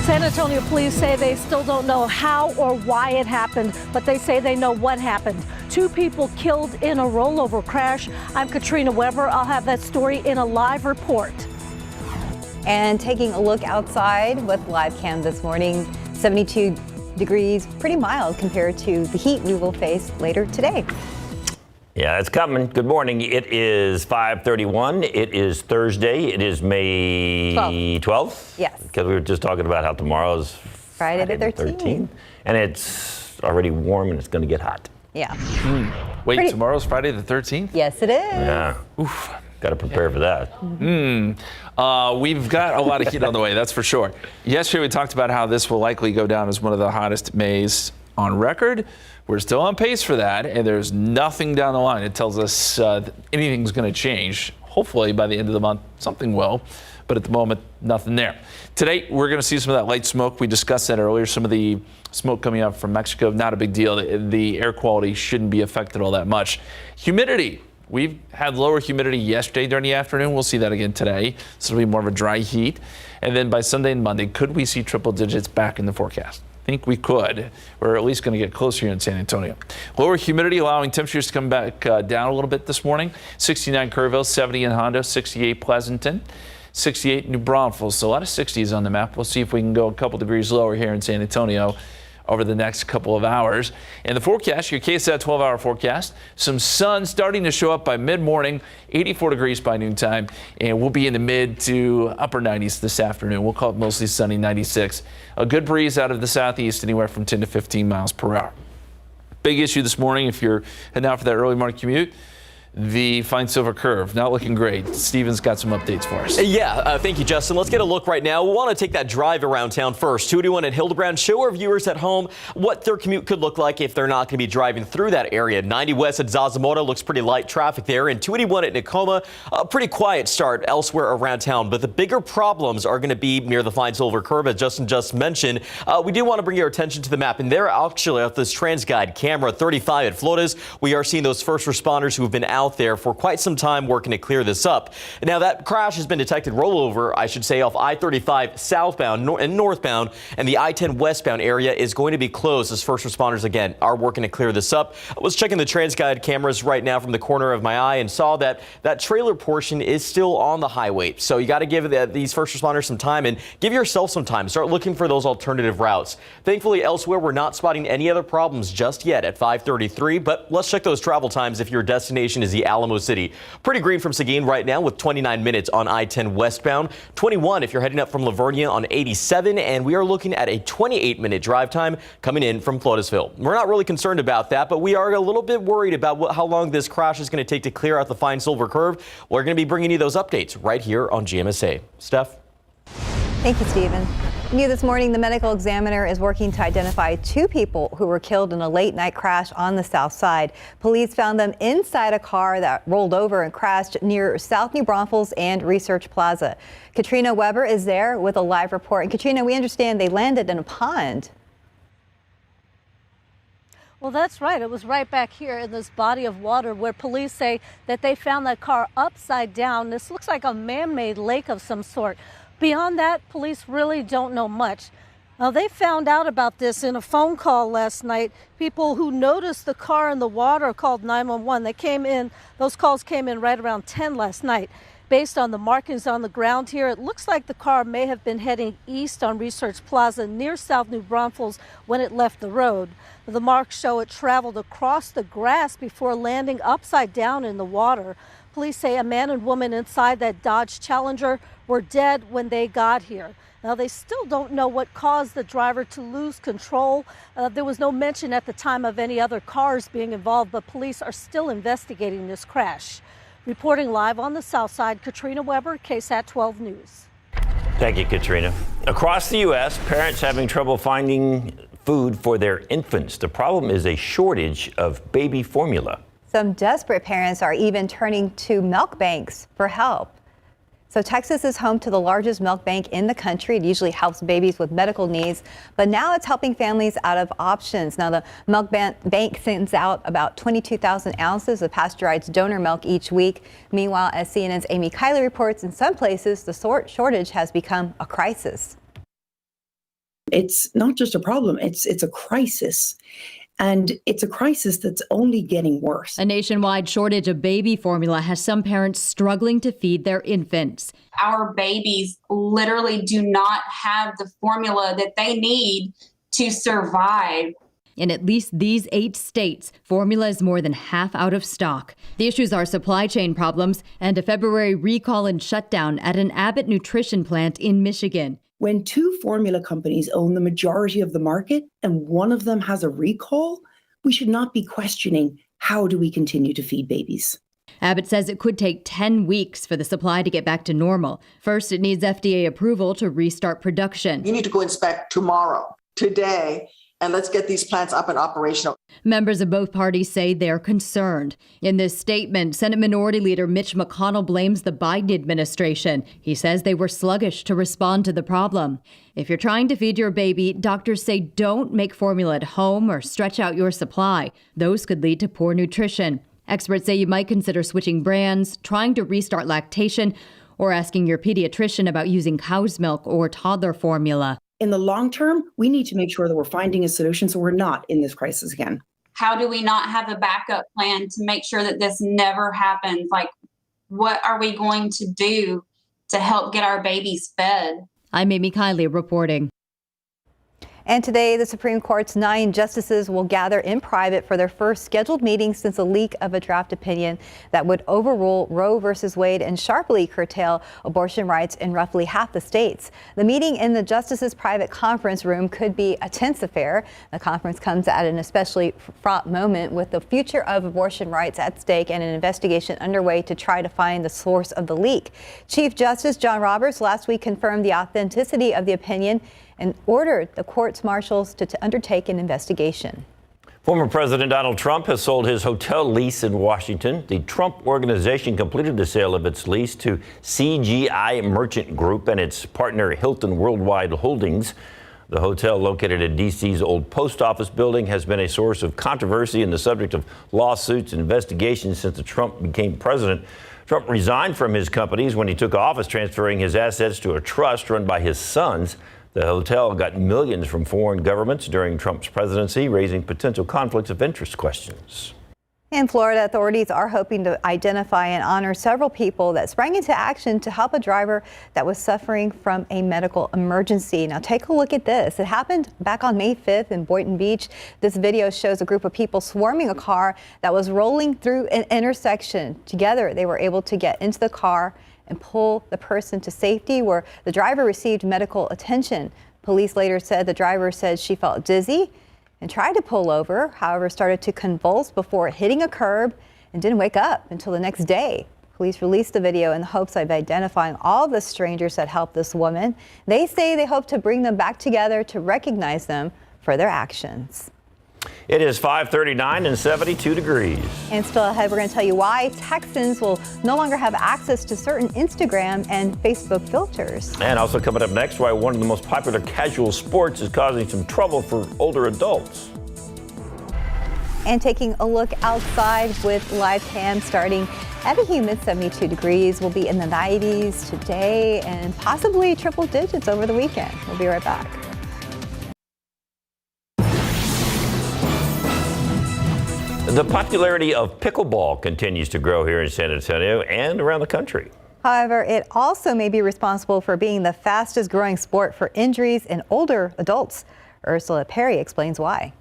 San Antonio police say they still don't know how or why it happened, but they say they know what happened. 2 people killed in a rollover crash. I'm Katrina Weber. I'll have that story in a live report. And taking a look outside with live cam this morning, 72 degrees, pretty mild compared to the heat we will face later today. Yeah, it's coming. Good morning. It is 5:31. It is Thursday. It is May 12th. Yes. Because we were just talking about how tomorrow's Friday the 13th. And it's already warm and it's going to get hot. Yeah. Wait, tomorrow's Friday the 13th? Yes, it is. Yeah. Oof. Got to prepare for that. We've got a lot of heat on the way, that's for sure. Yesterday we talked about how this will likely go down as one of the hottest Mays on record. We're still on pace for that, and there's nothing down the line. It tells us anything's going to change. Hopefully by the end of the month, something will, but at the moment, nothing there. Today, we're going to see some of that light smoke. We discussed that earlier, some of the smoke coming up from Mexico, not a big deal. The air quality shouldn't be affected all that much. Humidity. We've had lower humidity yesterday during the afternoon. We'll see that again today. So it'll be more of a dry heat. And then by Sunday and Monday, could we see triple digits back in the forecast? I think we could. We're at least going to get closer here in San Antonio. Lower humidity allowing temperatures to come back down a little bit this morning. 69 Kerrville, 70 in Hondo, 68 Pleasanton, 68 New Braunfels. So a lot of 60s on the map. We'll see if we can go a couple degrees lower here in San Antonio over the next couple of hours. And the forecast, your KSAT 12-hour forecast, some sun starting to show up by mid-morning, 84 degrees by noontime, and we'll be in the mid to upper 90s this afternoon. We'll call it mostly sunny, 96. A good breeze out of the southeast, anywhere from 10 to 15 miles per hour. Big issue this morning if you're heading out for that early morning commute. the Fine Silver Curve. Not looking great. Steven's got some updates for us. Yeah, thank you, Justin. Let's get a look right now. We want to take that drive around town first. 281 and Hildebrand, show our viewers at home what their commute could look like if they're not going to be driving through that area. 90 west at Zarzamora looks pretty light traffic there, and 281 at Tacoma, a pretty quiet start elsewhere around town. But the bigger problems are going to be near the Fine Silver Curve, as Justin just mentioned. We do want to bring your attention to the map, and there actually at this TransGuide camera 35 at Flores, we are seeing those first responders who have been out there for quite some time working to clear this up. Now that crash has been detected rollover, I should say, off I-35 southbound and northbound, and the I-10 westbound area is going to be closed as first responders again are working to clear this up. I was checking the TransGuide cameras right now from the corner of my eye and saw that that trailer portion is still on the highway. So you got to give these first responders some time and give yourself some time. Start looking for those alternative routes. Thankfully, elsewhere, we're not spotting any other problems just yet at 533, but let's check those travel times if your destination is the Alamo City. Pretty green from Seguin right now with 29 minutes on I-10 westbound, 21 if you're heading up from Livonia on 87, and we are looking at a 28-minute drive time coming in from Floresville. We're not really concerned about that, but we are a little bit worried about how long this crash is going to take to clear out the Fine Silver Curve. We're going to be bringing you those updates right here on GMSA. Steph? Thank you, Stephen. New this morning, the medical examiner is working to identify 2 people who were killed in a late-night crash on the south side. Police found them inside a car that rolled over and crashed near South New Braunfels and Research Plaza. Katrina Weber is there with a live report. And Katrina, we understand they landed in a pond. Well, that's right. It was right back here in this body of water where police say that they found that car upside down. This looks like a man-made lake of some sort. Beyond that, police really don't know much. Now, they found out about this in a phone call last night. People who noticed the car in the water called 911. They came in, those calls came in right around 10 last night. Based on the markings on the ground here, it looks like the car may have been heading east on Research Plaza near South New Braunfels when it left the road. The marks show it traveled across the grass before landing upside down in the water. Police say a man and woman inside that Dodge Challenger were dead when they got here. Now, they still don't know what caused the driver to lose control. There was no mention at the time of any other cars being involved, but police are still investigating this crash. Reporting live on the south side, Katrina Weber, KSAT 12 News. Thank you, Katrina. Across the U.S., parents having trouble finding food for their infants. The problem is a shortage of baby formula. Some desperate parents are even turning to milk banks for help. So Texas is home to the largest milk bank in the country. It usually helps babies with medical needs, but now it's helping families out of options. Now the milk bank sends out about 22,000 ounces of pasteurized donor milk each week. Meanwhile, as CNN's Amy Kiley reports, in some places the shortage has become a crisis. It's not just a problem, it's a crisis. And it's a crisis that's only getting worse. A nationwide shortage of baby formula has some parents struggling to feed their infants. Our babies literally do not have the formula that they need to survive. In at least these 8 states, formula is more than half out of stock. The issues are supply chain problems and a February recall and shutdown at an Abbott nutrition plant in Michigan. When 2 formula companies own the majority of the market and one of them has a recall, we should not be questioning how do we continue to feed babies. Abbott says it could take 10 weeks for the supply to get back to normal. First, it needs FDA approval to restart production. You need to go inspect tomorrow, today, and let's get these plants up and operational. Members of both parties say they're concerned. In this statement, Senate Minority Leader Mitch McConnell blames the Biden administration. He says they were sluggish to respond to the problem. If you're trying to feed your baby, doctors say don't make formula at home or stretch out your supply. Those could lead to poor nutrition. Experts say you might consider switching brands, trying to restart lactation, or asking your pediatrician about using cow's milk or toddler formula. In the long term, we need to make sure that we're finding a solution so we're not in this crisis again. How do we not have a backup plan to make sure that this never happens? Like, what are we going to do to help get our babies fed? I'm Amy Kiley reporting. And today, the Supreme Court's 9 justices will gather in private for their first scheduled meeting since a leak of a draft opinion that would overrule Roe versus Wade and sharply curtail abortion rights in roughly half the states. The meeting in the justices' private conference room could be a tense affair. The conference comes at an especially fraught moment with the future of abortion rights at stake and an investigation underway to try to find the source of the leak. Chief Justice John Roberts last week confirmed the authenticity of the opinion and ordered the court's marshals to undertake an investigation. Former President Donald Trump has sold his hotel lease in Washington. The Trump Organization completed the sale of its lease to CGI Merchant Group and its partner Hilton Worldwide Holdings. The hotel, located in D.C.'s old post office building, has been a source of controversy and the subject of lawsuits and investigations since Trump became president. Trump resigned from his companies when he took office, transferring his assets to a trust run by his sons. The hotel got millions from foreign governments during Trump's presidency, raising potential conflicts of interest questions. In Florida, authorities are hoping to identify and honor several people that sprang into action to help a driver that was suffering from a medical emergency. Now take a look at this. It happened back on May 5th in Boynton Beach. This video shows a group of people swarming a car that was rolling through an intersection. Together, they were able to get into the car and pull the person to safety, where the driver received medical attention. Police later said the driver said she felt dizzy and tried to pull over, however started to convulse before hitting a curb and didn't wake up until the next day. Police released the video in the hopes of identifying all the strangers that helped this woman. They say they hope to bring them back together to recognize them for their actions. It is 5:39 and 72 degrees. And still ahead, we're going to tell you why Texans will no longer have access to certain Instagram and Facebook filters. And also coming up next, why one of the most popular casual sports is causing some trouble for older adults. And taking a look outside with live cam starting at a humid 72 degrees. We'll be in the 90s today and possibly triple digits over the weekend. We'll be right back. The popularity of pickleball continues to grow here in San Antonio and around the country. However, it also may be responsible for being the fastest growing sport for injuries in older adults. Ursula Perry explains why.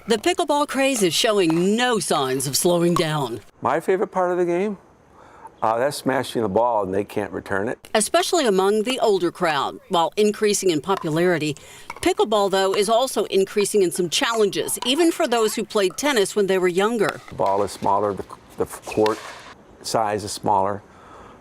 The pickleball craze is showing no signs of slowing down. My favorite part of the game? That's smashing the ball and they can't return it. Especially among the older crowd. While increasing in popularity, pickleball, though, is also increasing in some challenges, even for those who played tennis when they were younger. The ball is smaller, the court size is smaller,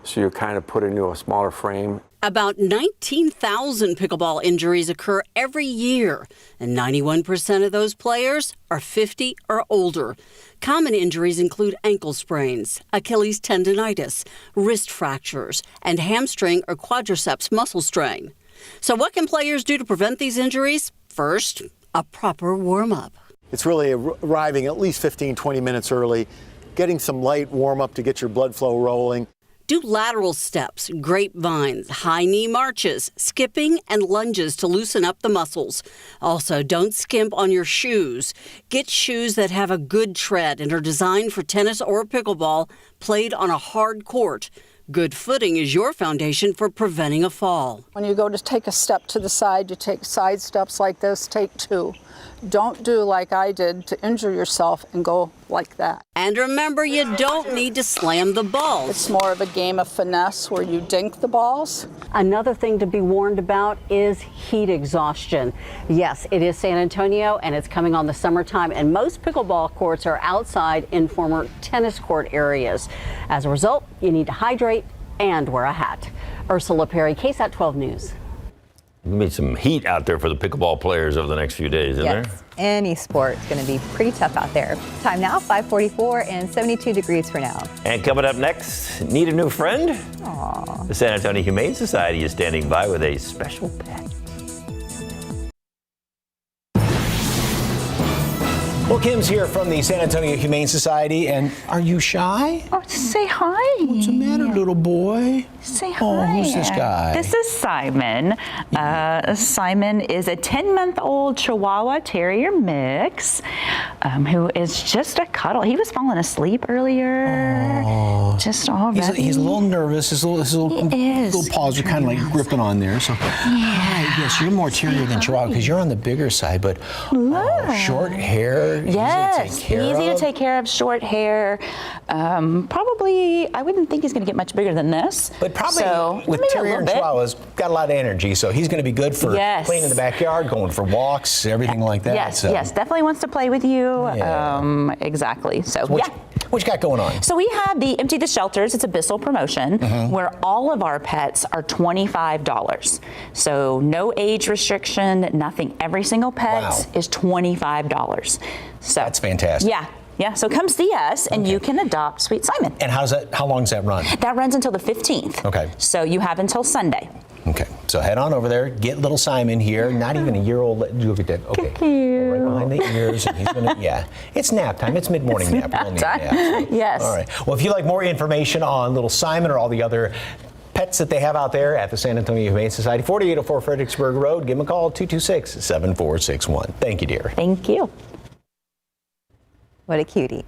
so you're kind of put into a smaller frame. About 19,000 pickleball injuries occur every year, and 91% of those players are 50 or older. Common injuries include ankle sprains, Achilles tendonitis, wrist fractures, and hamstring or quadriceps muscle strain. So what can players do to prevent these injuries? First, a proper warm-up. It's really arriving at least 15, 20 minutes early, getting some light warm-up to get your blood flow rolling. Do lateral steps, grapevines, high knee marches, skipping, and lunges to loosen up the muscles. Also, don't skimp on your shoes. Get shoes that have a good tread and are designed for tennis or pickleball played on a hard court. Good footing is your foundation for preventing a fall. When you go to take a step to the side, you take side steps like this, take 2. Don't do like I did to injure yourself and go like that. And remember, you don't need to slam the balls. It's more of a game of finesse where you dink the balls. Another thing to be warned about is heat exhaustion. Yes, it is San Antonio and it's coming on the summertime, and most pickleball courts are outside in former tennis court areas. As a result, you need to hydrate and wear a hat. Ursula Perry, KSAT 12 News. There'll be some heat out there for the pickleball players over the next few days, isn't there? Any sport is going to be pretty tough out there. Time now, 5:44 and 72 degrees for now. And coming up next, need a new friend? Aww. The San Antonio Humane Society is standing by with a special pet. Well, Kim's here from the San Antonio Humane Society, and are you shy? Oh, say hi. What's the matter, little boy? Say hi. Oh, who's this guy? This is Simon. Simon is a 10-month-old Chihuahua Terrier mix who is just a cuddle. He was falling asleep earlier. Oh. Just already. He's a little nervous. His little paws are kind of like gripping on there. So, yeah. Yes, you're more Terrier than Chihuahua because you're on the bigger side, but short hair. Yes, easy to take care of, short hair. Probably, I wouldn't think he's going to get much bigger than this. But probably with Terrier and Chihuahuas, got a lot of energy, so he's going to be good for playing in the backyard, going for walks, everything like that. Yes, yes, definitely wants to play with you. Yeah. Exactly. So, what you got going on? So we have the Empty the Shelters. It's a Bissell promotion where all of our pets are $25. So no age restriction, nothing. Every single pet is $25. So that's fantastic. Yeah. So come see us, and you can adopt Sweet Simon. And how long does that run? That runs until the 15th. Okay. So you have until Sunday. Okay, so head on over there, get little Simon here, not even a year old. Look at that. Okay, right behind the ears, and he's gonna. It's nap time. It's mid-morning nap. We'll need a nap. Yes. All right. Well, if you'd like more information on little Simon or all the other pets that they have out there at the San Antonio Humane Society, 4804 Fredericksburg Road, give them a call, 226-7461. Thank you, dear. Thank you. What a cutie.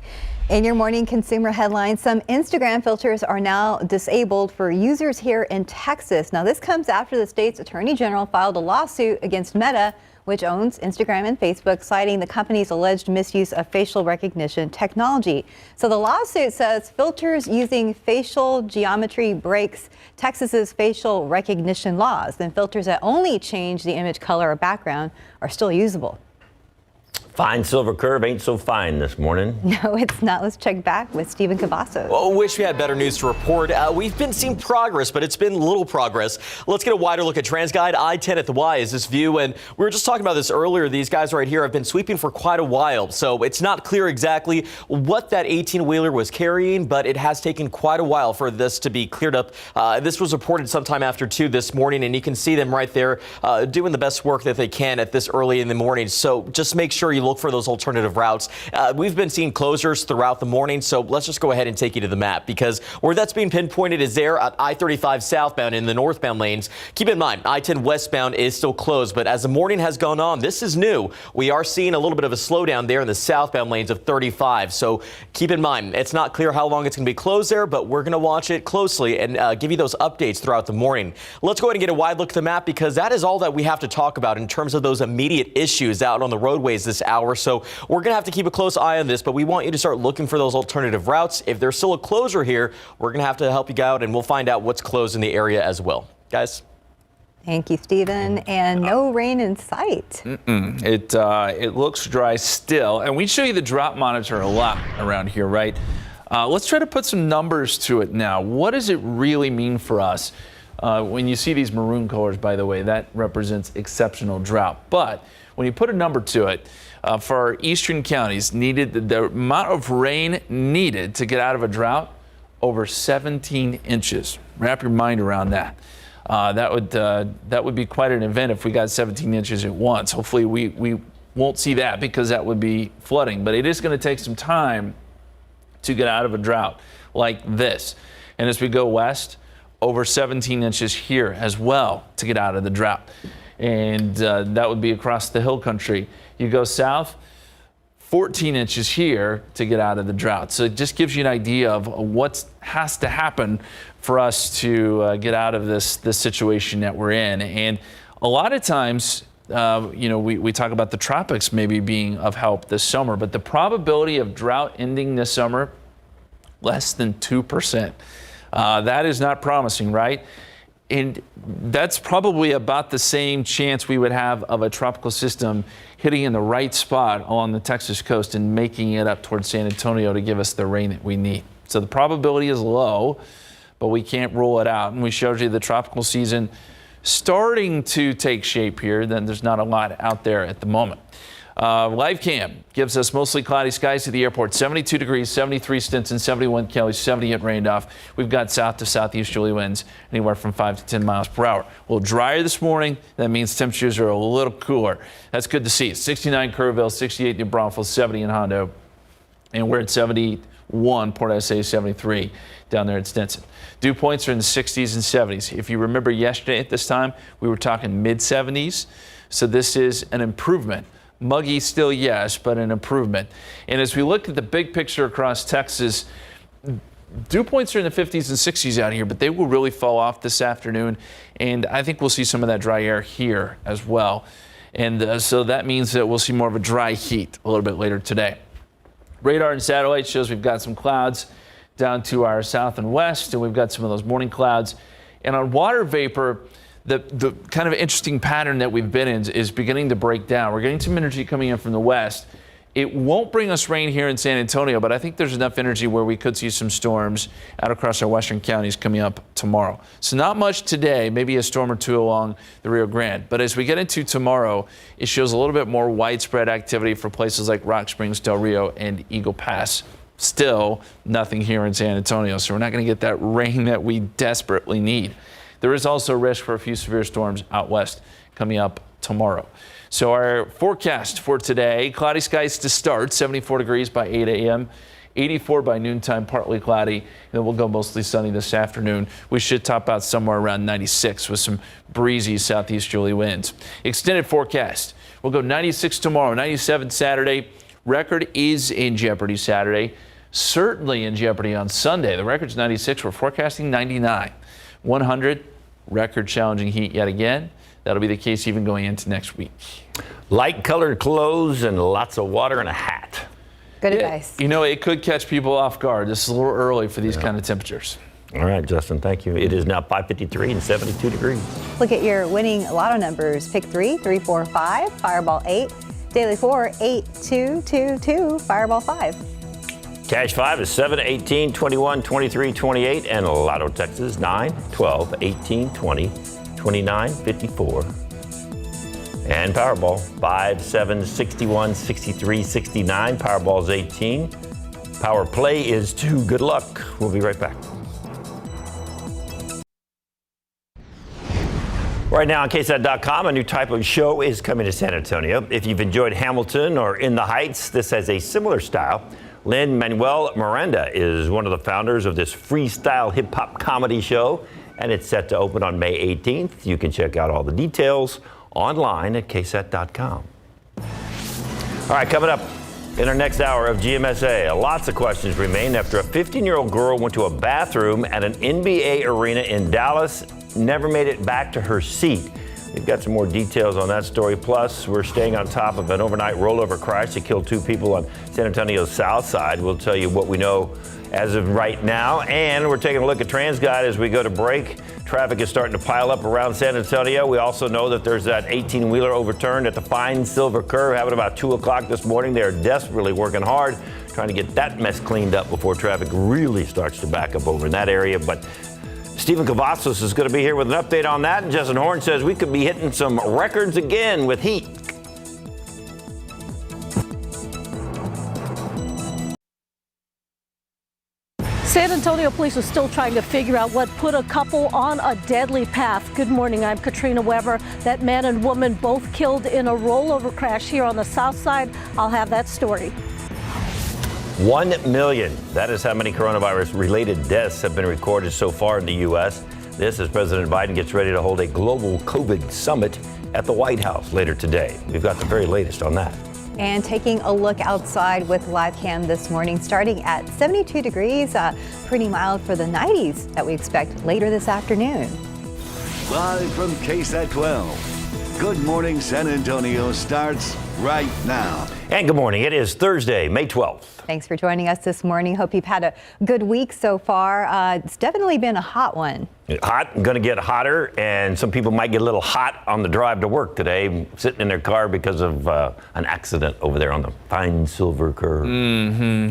In your morning consumer headlines, some Instagram filters are now disabled for users here in Texas. Now, this comes after the state's attorney general filed a lawsuit against Meta, which owns Instagram and Facebook, citing the company's alleged misuse of facial recognition technology. So the lawsuit says filters using facial geometry breaks Texas's facial recognition laws. Then filters that only change the image color or background are still usable. Fine silver curve ain't so fine this morning. No, it's not. Let's check back with Stephen Cavazos. Well, wish we had better news to report. We've been seeing progress, but it's been little progress. Let's get a wider look at TransGuide. I-10 at the Y is this view, and we were just talking about this earlier. These guys right here have been sweeping for quite a while, so it's not clear exactly what that 18-wheeler was carrying, but it has taken quite a while for this to be cleared up. This was reported sometime after 2 this morning, and you can see them right there doing the best work that they can at this early in the morning. So just make sure you look for those alternative routes. We've been seeing closures throughout the morning, so let's just go ahead and take you to the map, because where that's being pinpointed is there at I-35 southbound in the northbound lanes. Keep in mind, I-10 westbound is still closed, but as the morning has gone on, this is new. We are seeing a little bit of a slowdown there in the southbound lanes of 35, so keep in mind, it's not clear how long it's going to be closed there, but we're going to watch it closely and give you those updates throughout the morning. Let's go ahead and get a wide look at the map, because that is all that we have to talk about in terms of those immediate issues out on the roadways this hour. So we're going to have to keep a close eye on this, but we want you to start looking for those alternative routes. If there's still a closure here, we're going to have to help you out, and we'll find out what's closed in the area as well. Guys? Thank you, Stephen. And no rain in sight. It looks dry still, and we show you the drop monitor a lot around here, right? Let's try to put some numbers to it now. What does it really mean for us? When you see these maroon colors, by the way, that represents exceptional drought. But when you put a number to it, for our eastern counties, the amount of rain needed to get out of a drought, over 17 inches. Wrap your mind around that. That would be quite an event if we got 17 inches at once. Hopefully we won't see that, because that would be flooding. But it is going to take some time to get out of a drought like this. And as we go west, over 17 inches here as well to get out of the drought. And that would be across the hill country. You go south, 14 inches here to get out of the drought. So it just gives you an idea of what has to happen for us to get out of this situation that we're in. And a lot of times, we talk about the tropics maybe being of help this summer, but the probability of drought ending this summer, less than 2%. That is not promising, right? And that's probably about the same chance we would have of a tropical system hitting in the right spot on the Texas coast and making it up towards San Antonio to give us the rain that we need. So the probability is low, but we can't rule it out. And we showed you the tropical season starting to take shape here. Then there's not a lot out there at the moment. Live cam gives us mostly cloudy skies at the airport. 72 degrees, 73 Stinson, 71 Kelly, 70 at Randolph. We've got south to southeasterly winds anywhere from 5 to 10 miles per hour. A little drier this morning. That means temperatures are a little cooler. That's good to see. 69 Kerrville, 68 New Braunfels, 70 in Hondo. And we're at 71, Port SA 73 down there at Stinson. Dew points are in the 60s and 70s. If you remember yesterday at this time, we were talking mid 70s. So this is an improvement. Muggy still, yes, but an improvement. And as we look at the big picture across Texas, dew points are in the 50s and 60s out here, but they will really fall off this afternoon. And I think we'll see some of that dry air here as well. And so that means that we'll see more of a dry heat a little bit later today. Radar and satellite shows we've got some clouds down to our south and west, and we've got some of those morning clouds. And on water vapor, the kind of interesting pattern that we've been in is beginning to break down. We're getting some energy coming in from the west. It won't bring us rain here in San Antonio, but I think there's enough energy where we could see some storms out across our western counties coming up tomorrow. So not much today, maybe a storm or two along the Rio Grande. But as we get into tomorrow, it shows a little bit more widespread activity for places like Rock Springs, Del Rio, and Eagle Pass. Still nothing here in San Antonio, so we're not going to get that rain that we desperately need. There is also risk for a few severe storms out west coming up tomorrow. So our forecast for today, cloudy skies to start, 74 degrees by 8 a.m., 84 by noontime, partly cloudy, and then we'll go mostly sunny this afternoon. We should top out somewhere around 96 with some breezy southeasterly winds. Extended forecast, we'll go 96 tomorrow, 97 Saturday. Record is in jeopardy Saturday, certainly in jeopardy on Sunday. The record's 96, we're forecasting 99. 100, record challenging heat yet again. That'll be the case even going into next week. Light colored clothes and lots of water and a hat. Good advice. You know, it could catch people off guard. This is a little early for these kind of temperatures. All right, Justin, thank you. It is now 5:53 and 72 degrees. Look at your winning lotto numbers. Pick 3, 3, 4, 5, Fireball 8, Daily 4, 8, 2, 2, 2, Fireball 5. Cash 5 is 7, 18, 21, 23, 28, and Lotto Texas 9, 12, 18, 20, 29, 54. And Powerball 5, 7, 61, 63, 69. Powerball's 18. Power play is 2. Good luck. We'll be right back. Right now on KSAT.com, a new type of show is coming to San Antonio. If you've enjoyed Hamilton or In the Heights, this has a similar style. Lin-Manuel Miranda is one of the founders of this freestyle hip-hop comedy show, and it's set to open on May 18th. You can check out all the details online at KSAT.com. All right, coming up in our next hour of GMSA, lots of questions remain after a 15-year-old girl went to a bathroom at an NBA arena in Dallas, never made it back to her seat. We've got some more details on that story. Plus, we're staying on top of an overnight rollover crash that killed 2 people on San Antonio's south side. We'll tell you what we know as of right now. And we're taking a look at TransGuide as we go to break. Traffic is starting to pile up around San Antonio. We also know that there's that 18-wheeler overturned at the Fine Silver Curve, happened about 2 o'clock this morning. They're desperately working hard, trying to get that mess cleaned up before traffic really starts to back up over in that area. But Stephen Cavazos is going to be here with an update on that. And Justin Horn says we could be hitting some records again with heat. San Antonio police are still trying to figure out what put a couple on a deadly path. Good morning, I'm Katrina Weber. That man and woman both killed in a rollover crash here on the south side. I'll have that story. 1 million. That is how many coronavirus-related deaths have been recorded so far in the U.S. This as President Biden gets ready to hold a global COVID summit at the White House later today. We've got the very latest on that. And taking a look outside with live cam this morning, starting at 72 degrees, pretty mild for the 90s that we expect later this afternoon. Live from KSAT 12, Good Morning San Antonio starts right now. And good morning. It is Thursday, May 12th. Thanks for joining us this morning. Hope you've had a good week so far. It's definitely been a hot one. Hot, going to get hotter, and some people might get a little hot on the drive to work today, sitting in their car because of an accident over there on the Fine Silver Curve.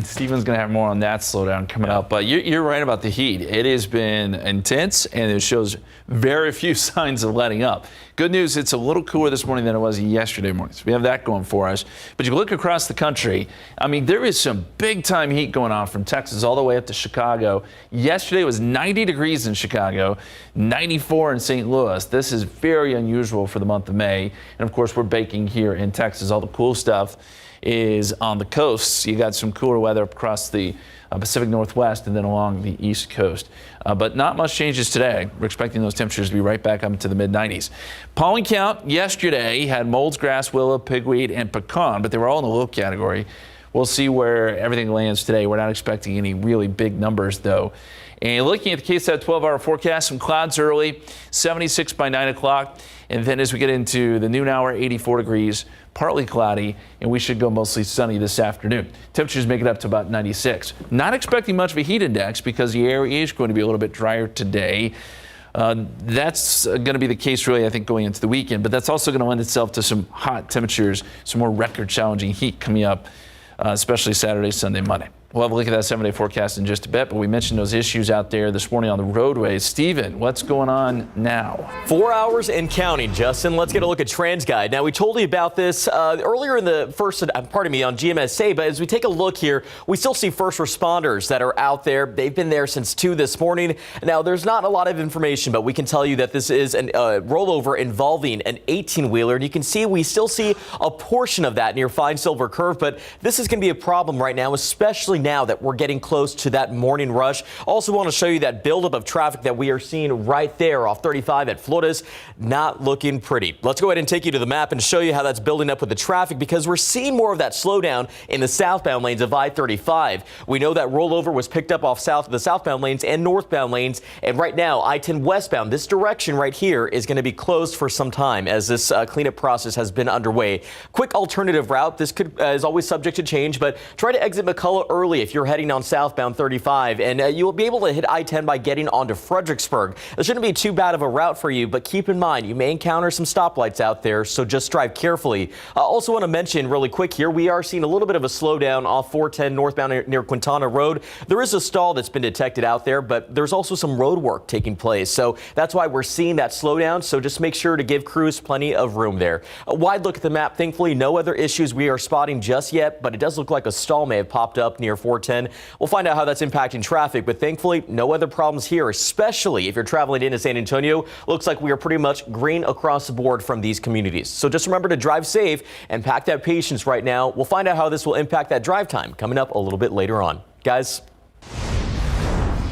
Stephen's going to have more on that slowdown coming up, but you're right about the heat. It has been intense, and it shows very few signs of letting up. Good news, it's a little cooler this morning than it was yesterday morning, so we have that going for us. But you look across the country, I mean, there is some big-time heat going on from Texas all the way up to Chicago. Yesterday it was 90 degrees in Chicago, 94 in St. Louis. This is very unusual for the month of May. And, of course, we're baking here in Texas. All the cool stuff is on the coasts. You got some cooler weather across the Pacific Northwest and then along the East Coast. But not much changes today. We're expecting those temperatures to be right back up into the mid-90s. Pollen count yesterday had molds, grass, willow, pigweed, and pecan, but they were all in the low category. We'll see where everything lands today. We're not expecting any really big numbers, though. And looking at the KSAT 12-hour forecast, some clouds early, 76 by 9 o'clock. And then as we get into the noon hour, 84 degrees, partly cloudy, and we should go mostly sunny this afternoon. Temperatures make it up to about 96. Not expecting much of a heat index because the air is going to be a little bit drier today. That's going to be the case, really, I think, going into the weekend. But that's also going to lend itself to some hot temperatures, some more record-challenging heat coming up, especially Saturday, Sunday, Monday. We'll have a look at that 7-day forecast in just a bit, but we mentioned those issues out there this morning on the roadways. Stephen, what's going on now? 4 hours and counting, Justin. Let's get a look at TransGuide. Now, we told you about this earlier in the first, on GMSA, but as we take a look here, we still see first responders that are out there. They've been there since 2 this morning. Now, there's not a lot of information, but we can tell you that this is a rollover involving an 18-wheeler, and you can see we still see a portion of that near Fine Silver Curve, but this is going to be a problem right now, especially now that we're getting close to that morning rush. Also want to show you that buildup of traffic that we are seeing right there off 35 at Flores. Not looking pretty. Let's go ahead and take you to the map and show you how that's building up with the traffic because we're seeing more of that slowdown in the southbound lanes of I-35. We know that rollover was picked up off the southbound lanes and northbound lanes. And right now, I-10 westbound, this direction right here is going to be closed for some time as this cleanup process has been underway. Quick alternative route. This is always subject to change, but try to exit McCullough early if you're heading on southbound 35, and you will be able to hit I-10 by getting onto Fredericksburg. It shouldn't be too bad of a route for you, but keep in mind you may encounter some stoplights out there, so just drive carefully. I also want to mention really quick here, we are seeing a little bit of a slowdown off 410 northbound near Quintana Road. There is a stall that's been detected out there, but there's also some road work taking place, so that's why we're seeing that slowdown, so just make sure to give crews plenty of room there. A wide look at the map, thankfully no other issues we are spotting just yet, but it does look like a stall may have popped up near 410. We'll find out how that's impacting traffic, but thankfully no other problems here, especially if you're traveling into San Antonio. Looks like we are pretty much green across the board from these communities. So just remember to drive safe and pack that patience right now. We'll find out how this will impact that drive time coming up a little bit later on. Guys.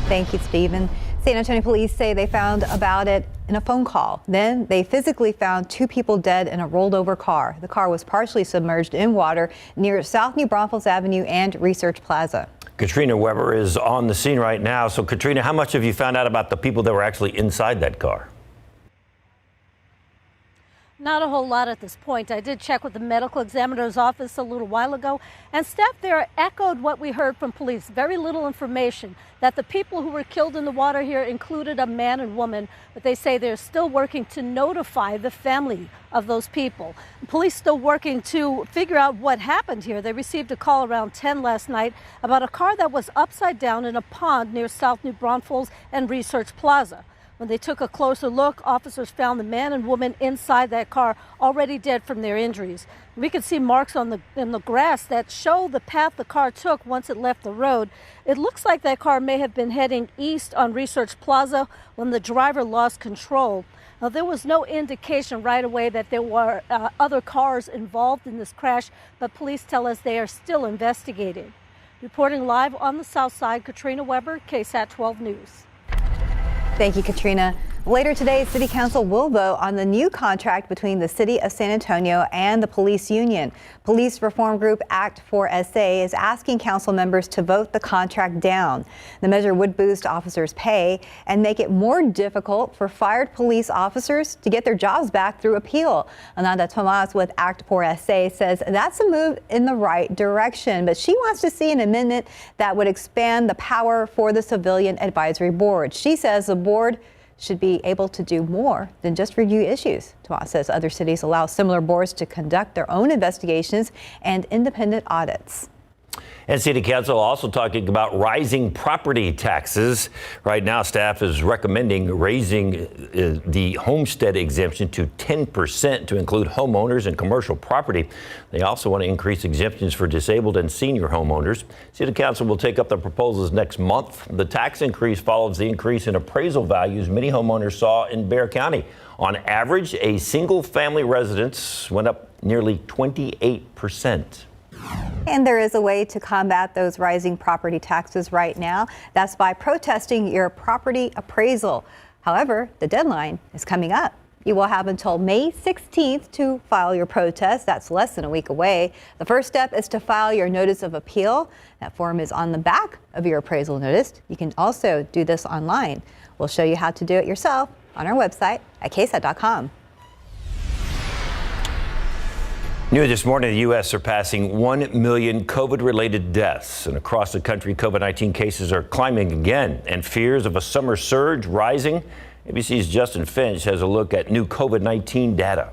Thank you, Stephen. San Antonio police say they found about it in a phone call. Then they physically found 2 people dead in a rolled over car. The car was partially submerged in water near South New Braunfels Avenue and Research Plaza. Katrina Weber is on the scene right now. So, Katrina, how much have you found out about the people that were actually inside that car? Not a whole lot at this point. I did check with the medical examiner's office a little while ago, and staff there echoed what we heard from police. Very little information. That the people who were killed in the water here included a man and woman, but they say they're still working to notify the family of those people. Police still working to figure out what happened here. They received a call around 10 last night about a car that was upside down in a pond near South New Braunfels and Research Plaza. When they took a closer look, officers found the man and woman inside that car already dead from their injuries. We could see marks in the grass that show the path the car took once it left the road. It looks like that car may have been heading east on Research Plaza when the driver lost control. Now, there was no indication right away that there were other cars involved in this crash, but police tell us they are still investigating. Reporting live on the south side, Katrina Weber, KSAT 12 News. Thank you, Katrina. Later today, City Council will vote on the new contract between the City of San Antonio and the police union. Police reform group Act 4SA is asking council members to vote the contract down. The measure would boost officers' pay and make it more difficult for fired police officers to get their jobs back through appeal. Ananda Tomas with Act 4SA says that's a move in the right direction, but she wants to see an amendment that would expand the power for the Civilian Advisory Board. She says the board should be able to do more than just review issues. Tomas says other cities allow similar boards to conduct their own investigations and independent audits. And City Council also talking about rising property taxes. Right now, staff is recommending raising the homestead exemption to 10% to include homeowners and commercial property. They also want to increase exemptions for disabled and senior homeowners. City Council will take up the proposals next month. The tax increase follows the increase in appraisal values many homeowners saw in Bexar County. On average, a single family residence went up nearly 28%. And there is a way to combat those rising property taxes right now. That's by protesting your property appraisal. However, the deadline is coming up. You will have until May 16th to file your protest. That's less than a week away. The first step is to file your notice of appeal. That form is on the back of your appraisal notice. You can also do this online. We'll show you how to do it yourself on our website at KSAT.com. New this morning, the U.S. surpassing 1 million COVID-related deaths. And across the country, COVID-19 cases are climbing again, and fears of a summer surge rising. ABC's Justin Finch has a look at new COVID-19 data.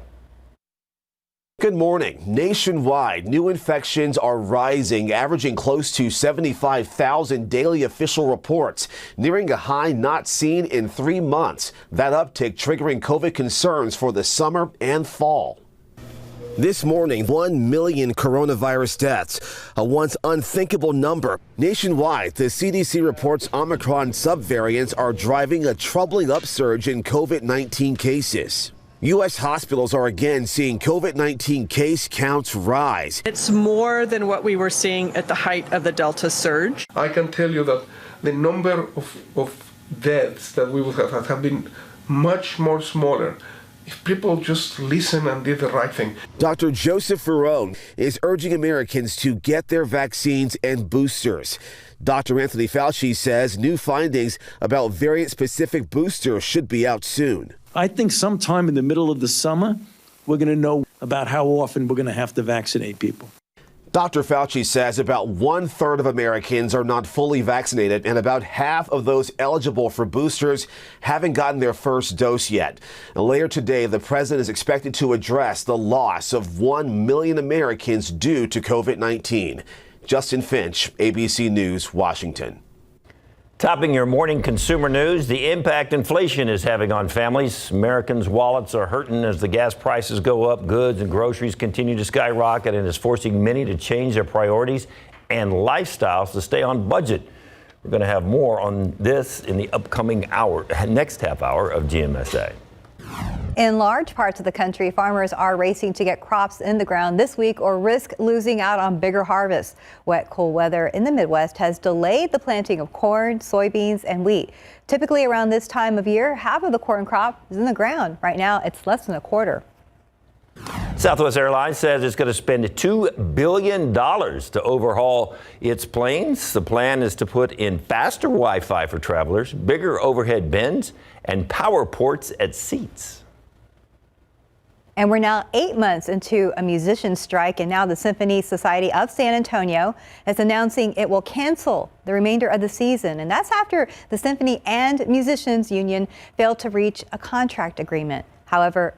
Good morning. Nationwide, new infections are rising, averaging close to 75,000 daily official reports, nearing a high not seen in 3 months. That uptick triggering COVID concerns for the summer and fall. This morning, 1 million coronavirus deaths, a once unthinkable number. Nationwide, the CDC reports Omicron subvariants are driving a troubling upsurge in COVID-19 cases. U.S. hospitals are again seeing COVID-19 case counts rise. It's more than what we were seeing at the height of the Delta surge. I can tell you that the number of deaths that we would have been much more smaller if people just listen and did the right thing. Dr. Joseph Ferrone is urging Americans to get their vaccines and boosters. Dr. Anthony Fauci says new findings about variant-specific boosters should be out soon. I think sometime in the middle of the summer, we're going to know about how often we're going to have to vaccinate people. Dr. Fauci says about 1/3 of Americans are not fully vaccinated, and about half of those eligible for boosters haven't gotten their first dose yet. And later today, the president is expected to address the loss of 1 million Americans due to COVID-19. Justin Finch, ABC News, Washington. Topping your morning consumer news, the impact inflation is having on families. Americans' wallets are hurting as the gas prices go up, goods and groceries continue to skyrocket, and is forcing many to change their priorities and lifestyles to stay on budget. We're going to have more on this in the upcoming next half hour of GMSA. In large parts of the country, farmers are racing to get crops in the ground this week or risk losing out on bigger harvests. Wet, cool weather in the Midwest has delayed the planting of corn, soybeans, and wheat. Typically around this time of year, half of the corn crop is in the ground. Right now, it's less than a quarter. Southwest Airlines says it's going to spend $2 billion to overhaul its planes. The plan is to put in faster Wi-Fi for travelers, bigger overhead bins, and power ports at seats. And we're now 8 months into a musician strike, and now the Symphony Society of San Antonio is announcing it will cancel the remainder of the season. And that's after the Symphony and Musicians Union failed to reach a contract agreement. However,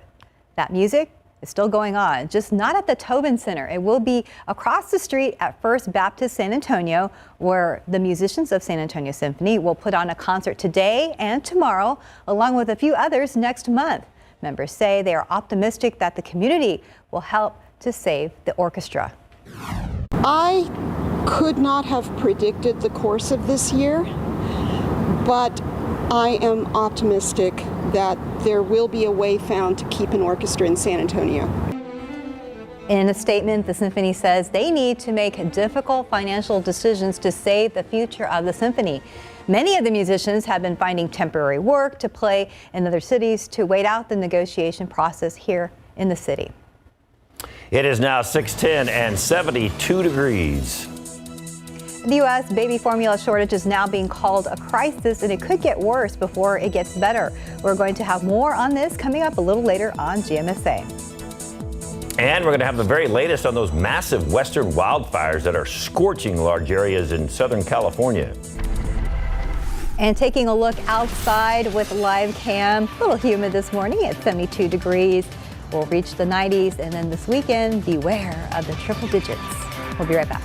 that music is still going on, just not at the Tobin Center. It will be across the street at First Baptist San Antonio, where the musicians of San Antonio Symphony will put on a concert today and tomorrow, along with a few others next month. Members say they are optimistic that the community will help to save the orchestra. I could not have predicted the course of this year, but I am optimistic that there will be a way found to keep an orchestra in San Antonio. In a statement, the symphony says they need to make difficult financial decisions to save the future of the symphony. Many of the musicians have been finding temporary work to play in other cities to wait out the negotiation process here in the city. It is now 6:10 and 72 degrees. The U.S. baby formula shortage is now being called a crisis, and it could get worse before it gets better. We're going to have more on this coming up a little later on GMSA. And we're going to have the very latest on those massive western wildfires that are scorching large areas in Southern California. And taking a look outside with live cam, a little humid this morning at 72 degrees. We'll reach the 90s, and then this weekend, beware of the triple digits. We'll be right back.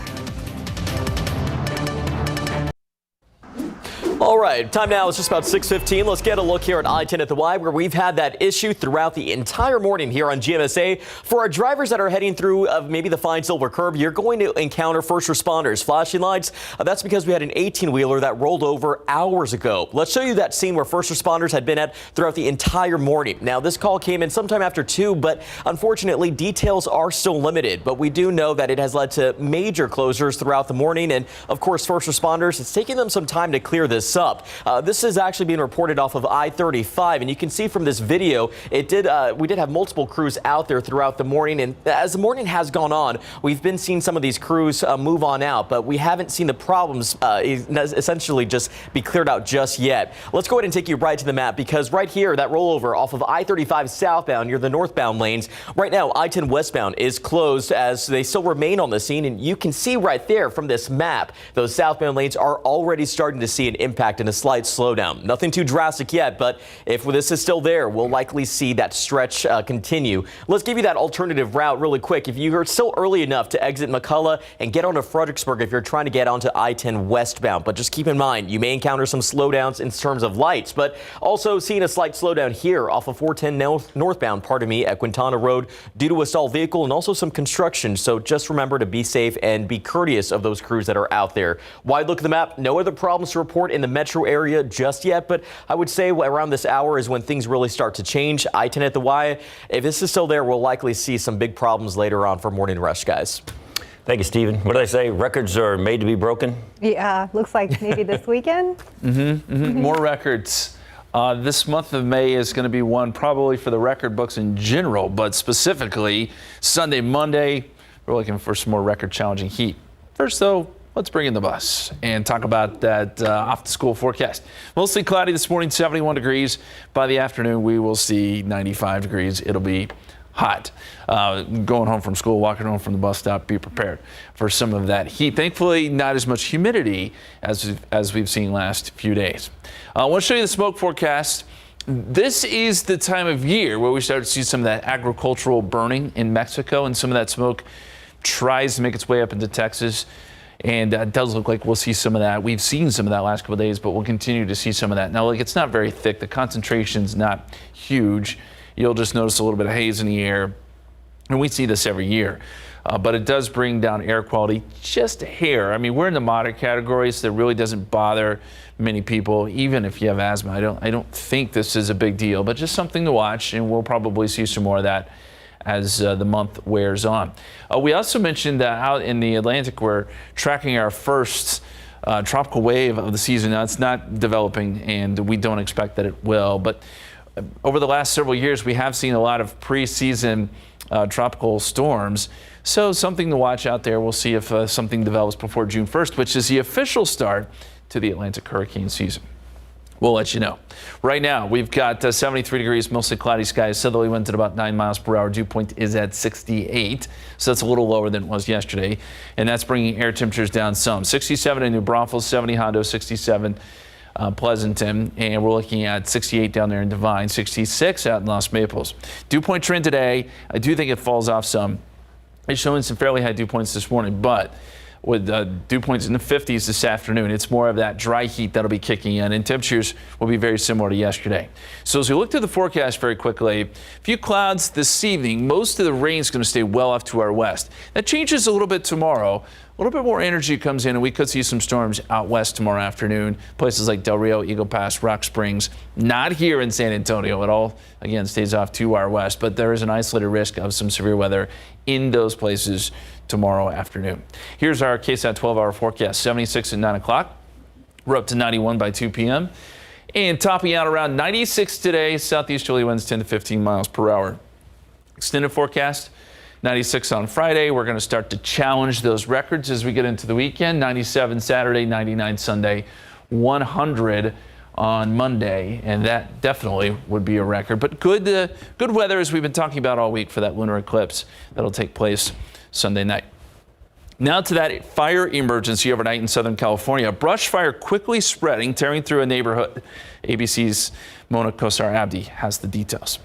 All right, time now is just about 6:15. Let's get a look here at I-10 at the Y, where we've had that issue throughout the entire morning here on GMSA. For our drivers that are heading through maybe the fine silver curve, you're going to encounter first responders. Flashing lights, that's because we had an 18-wheeler that rolled over hours ago. Let's show you that scene where first responders had been at throughout the entire morning. Now, this call came in sometime after 2, but unfortunately, details are still limited. But we do know that it has led to major closures throughout the morning. And, of course, first responders, it's taking them some time to clear this up. This is actually being reported off of I-35, and you can see from this video, we did have multiple crews out there throughout the morning, and as the morning has gone on, we've been seeing some of these crews move on out, but we haven't seen the problems essentially just be cleared out just yet. Let's go ahead and take you right to the map, because right here, that rollover off of I-35 southbound near the northbound lanes, right now I-10 westbound is closed as they still remain on the scene, and you can see right there from this map, those southbound lanes are already starting to see an impact and a slight slowdown. Nothing too drastic yet, but if this is still there, we'll likely see that stretch continue. Let's give you that alternative route really quick. If you're still early enough to exit McCullough and get onto Fredericksburg if you're trying to get onto I-10 westbound, but just keep in mind, you may encounter some slowdowns in terms of lights, but also seeing a slight slowdown here off of 410 northbound, at Quintana Road due to a stalled vehicle and also some construction. So just remember to be safe and be courteous of those crews that are out there. Wide look at the map. No other problems to report in the metro area just yet, but I would say around this hour is when things really start to change. I-10 at the Y, if this is still there, we'll likely see some big problems later on for morning rush, guys. Thank you, Stephen. What did I say? Records are made to be broken? Yeah, looks like maybe this weekend. More records. This month of May is going to be one probably for the record books in general, but specifically Sunday, Monday, we're looking for some more record challenging heat. First, though, let's bring in the bus and talk about that off the school forecast. Mostly cloudy this morning, 71 degrees. By the afternoon, we will see 95 degrees. It'll be hot. Going home from school, walking home from the bus stop, be prepared for some of that heat. Thankfully, not as much humidity as we've seen last few days. I want to show you the smoke forecast. This is the time of year where we start to see some of that agricultural burning in Mexico, and some of that smoke tries to make its way up into Texas. And it does look like we'll see some of that. We've seen some of that last couple of days, but we'll continue to see some of that. Now, look, it's not very thick. The concentration's not huge. You'll just notice a little bit of haze in the air. And we see this every year. But it does bring down air quality just a hair. I mean, we're in the moderate category, so that really doesn't bother many people, even if you have asthma. I don't think this is a big deal, but just something to watch, and we'll probably see some more of that as the month wears on. We also mentioned that out in the Atlantic, we're tracking our first tropical wave of the season. Now, it's not developing, and we don't expect that it will. But over the last several years, we have seen a lot of preseason tropical storms. So something to watch out there. We'll see if something develops before June 1st, which is the official start to the Atlantic hurricane season. We'll let you know. Right now, we've got 73 degrees, mostly cloudy skies. Southerly winds at about 9 miles per hour. Dew point is at 68, so that's a little lower than it was yesterday. And that's bringing air temperatures down some. 67 in New Braunfels, 70 Hondo, 67 Pleasanton, and we're looking at 68 down there in Devine, 66 out in Los Maples. Dew point trend today, I do think it falls off some. It's showing some fairly high dew points this morning, but with dew points in the 50s this afternoon, it's more of that dry heat that'll be kicking in, and temperatures will be very similar to yesterday. So as we look through the forecast very quickly, a few clouds this evening. Most of the rain is going to stay well off to our west. That changes a little bit tomorrow. A little bit more energy comes in, and we could see some storms out west tomorrow afternoon. Places like Del Rio, Eagle Pass, Rock Springs. Not here in San Antonio at all. Again, stays off to our west, but there is an isolated risk of some severe weather in those places tomorrow afternoon. Here's our KSAT 12-hour forecast. 76 at 9 o'clock. We're up to 91 by 2 p.m. And topping out around 96 today. Southeasterly winds 10 to 15 miles per hour. Extended forecast, 96 on Friday. We're going to start to challenge those records as we get into the weekend. 97 Saturday, 99 Sunday, 100 on Monday, and that definitely would be a record. But good weather, as we've been talking about all week, for that lunar eclipse that'll take place Sunday night. Now to that fire emergency overnight in Southern California. A brush fire quickly spreading, tearing through a neighborhood. ABC's Mona Kosar-Abdi has the details.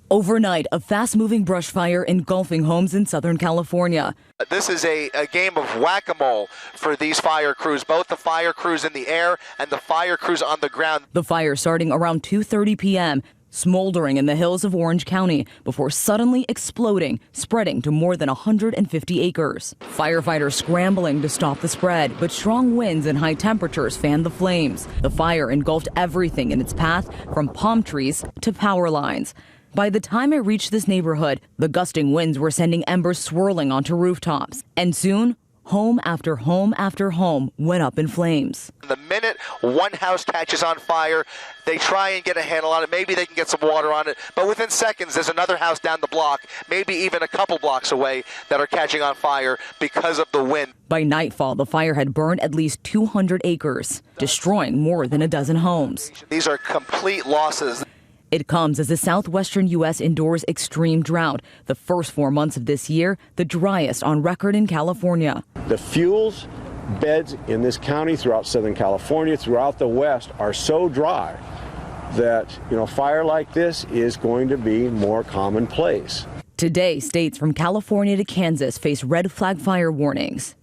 Overnight, a fast-moving brush fire engulfing homes in Southern California. This is a game of whack-a-mole for these fire crews, both the fire crews in the air and the fire crews on the ground. The fire starting around 2:30 p.m., smoldering in the hills of Orange County before suddenly exploding, spreading to more than 150 acres. Firefighters scrambling to stop the spread, but strong winds and high temperatures fanned the flames. The fire engulfed everything in its path, from palm trees to power lines. By the time it reached this neighborhood, the gusting winds were sending embers swirling onto rooftops. And soon, home after home after home went up in flames. The minute one house catches on fire, they try and get a handle on it. Maybe they can get some water on it. But within seconds, there's another house down the block, maybe even a couple blocks away, that are catching on fire because of the wind. By nightfall, the fire had burned at least 200 acres, destroying more than a dozen homes. These are complete losses. It comes as the southwestern U.S. endures extreme drought. The first 4 months of this year, the driest on record in California. The fuels beds in this county, throughout Southern California, throughout the West, are so dry that, fire like this is going to be more commonplace. Today, states from California to Kansas face red flag fire warnings.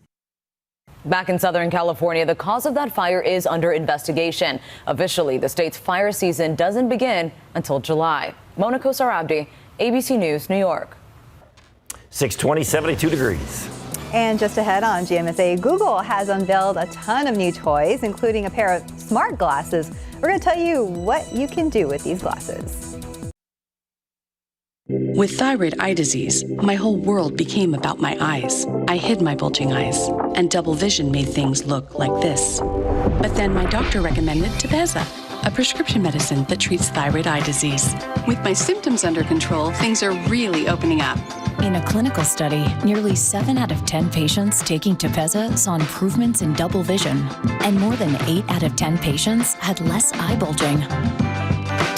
Back in Southern California, the cause of that fire is under investigation. Officially, the state's fire season doesn't begin until July. Mona Kosar-Abdi, ABC News, New York. 620, 72 degrees. And just ahead on GMSA, Google has unveiled a ton of new toys, including a pair of smart glasses. We're going to tell you what you can do with these glasses. With thyroid eye disease, my whole world became about my eyes. I hid my bulging eyes, and double vision made things look like this. But then my doctor recommended Tepezza, a prescription medicine that treats thyroid eye disease. With my symptoms under control, things are really opening up. In a clinical study, nearly 7 out of 10 patients taking Tepezza saw improvements in double vision, and more than 8 out of 10 patients had less eye bulging.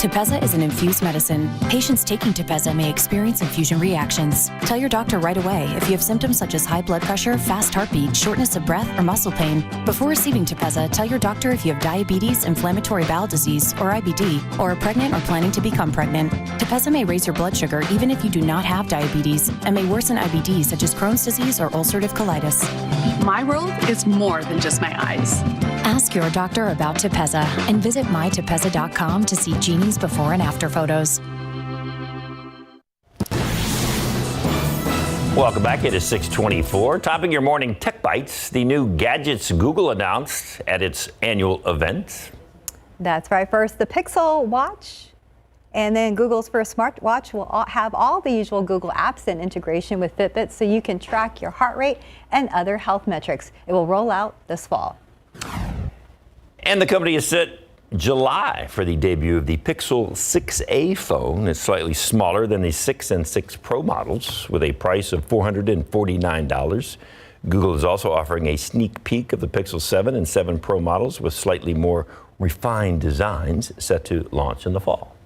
Tepezza is an infused medicine. Patients taking Tepezza may experience infusion reactions. Tell your doctor right away if you have symptoms such as high blood pressure, fast heartbeat, shortness of breath, or muscle pain. Before receiving Tepezza, tell your doctor if you have diabetes, inflammatory bowel disease, or IBD, or are pregnant or planning to become pregnant. Tepezza may raise your blood sugar even if you do not have diabetes, and may worsen IBD such as Crohn's disease or ulcerative colitis. My world is more than just my eyes. Ask your doctor about Tepezza and visit mytepezza.com to see Jeannie's before and after photos. Welcome back. It is 624. Topping your morning tech bites, the new gadgets Google announced at its annual event. That's right. First, the Pixel Watch. And then Google's first smartwatch will have all the usual Google apps and integration with Fitbit so you can track your heart rate and other health metrics. It will roll out this fall. And the company has set July for the debut of the Pixel 6a phone. It's slightly smaller than the 6 and 6 Pro models with a price of $449. Google is also offering a sneak peek of the Pixel 7 and 7 Pro models with slightly more refined designs set to launch in the fall.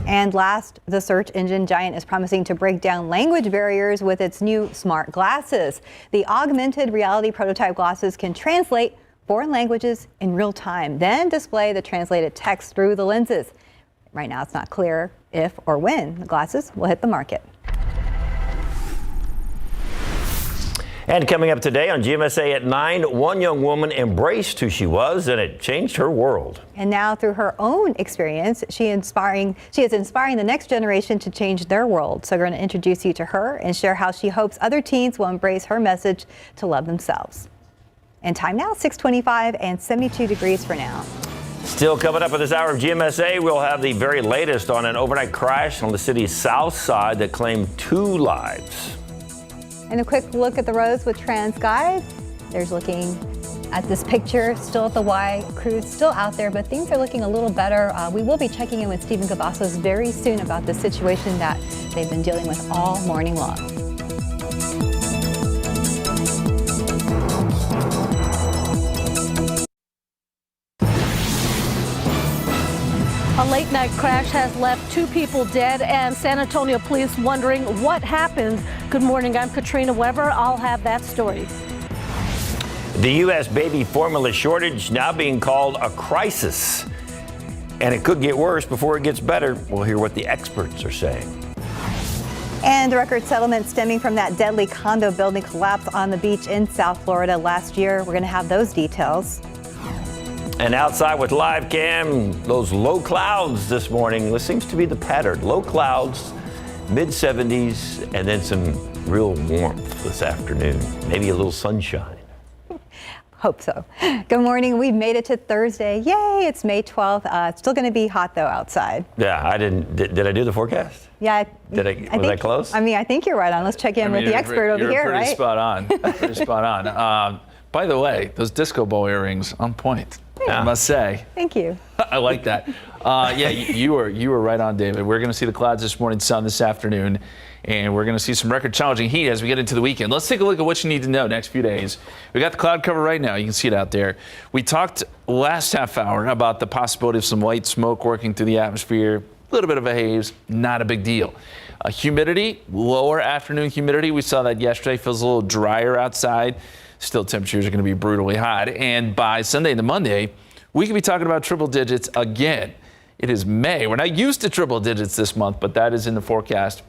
And last, the search engine giant is promising to break down language barriers with its new smart glasses. The augmented reality prototype glasses can translate foreign languages in real time, then display the translated text through the lenses. Right now, it's not clear if or when the glasses will hit the market. And coming up today on GMSA at 9, one young woman embraced who she was, and it changed her world. And now, through her own experience, she is inspiring the next generation to change their world. So we're going to introduce you to her and share how she hopes other teens will embrace her message to love themselves. And time now, 6:25 and 72 degrees for now. Still coming up at this hour of GMSA, we'll have the very latest on an overnight crash on the city's south side that claimed 2 lives. And a quick look at the roads with TransGuide. There's looking at this picture. Still at the Y, crew still out there, but things are looking a little better. We will be checking in with Stephen Cavazos very soon about the situation that they've been dealing with all morning long. A late-night crash has left 2 people dead and San Antonio police wondering what happened. Good morning, I'm Katrina Weber. I'll have that story. The U.S. baby formula shortage now being called a crisis. And it could get worse before it gets better. We'll hear what the experts are saying. And the record settlement stemming from that deadly condo building collapse on the beach in South Florida last year. We're going to have those details. And outside with live cam, those low clouds this morning. This seems to be the pattern. Low clouds, mid-70s, and then some real warmth this afternoon. Maybe a little sunshine. Hope so. Good morning. We've made it to Thursday. Yay, it's May 12th. It's still going to be hot, though, outside. Yeah, I didn't. Did I do the forecast? Yeah. Was I close? I mean, I think you're right on. Let's check in with the expert over here, right? You're pretty spot on. Pretty spot on. By the way, those disco ball earrings on point. I must say. Thank you. I like that. Yeah, you were right on, David. We're going to see the clouds this morning, sun this afternoon, and we're going to see some record challenging heat as we get into the weekend. Let's take a look at what you need to know next few days. We got the cloud cover right now. You can see it out there. We talked last half hour about the possibility of some white smoke working through the atmosphere. A little bit of a haze, not a big deal. Humidity, lower afternoon humidity. We saw that yesterday. Feels a little drier outside. Still, temperatures are going to be brutally hot. And by Sunday into Monday, we could be talking about triple digits again. It is May. We're not used to triple digits this month, but that is in the forecast.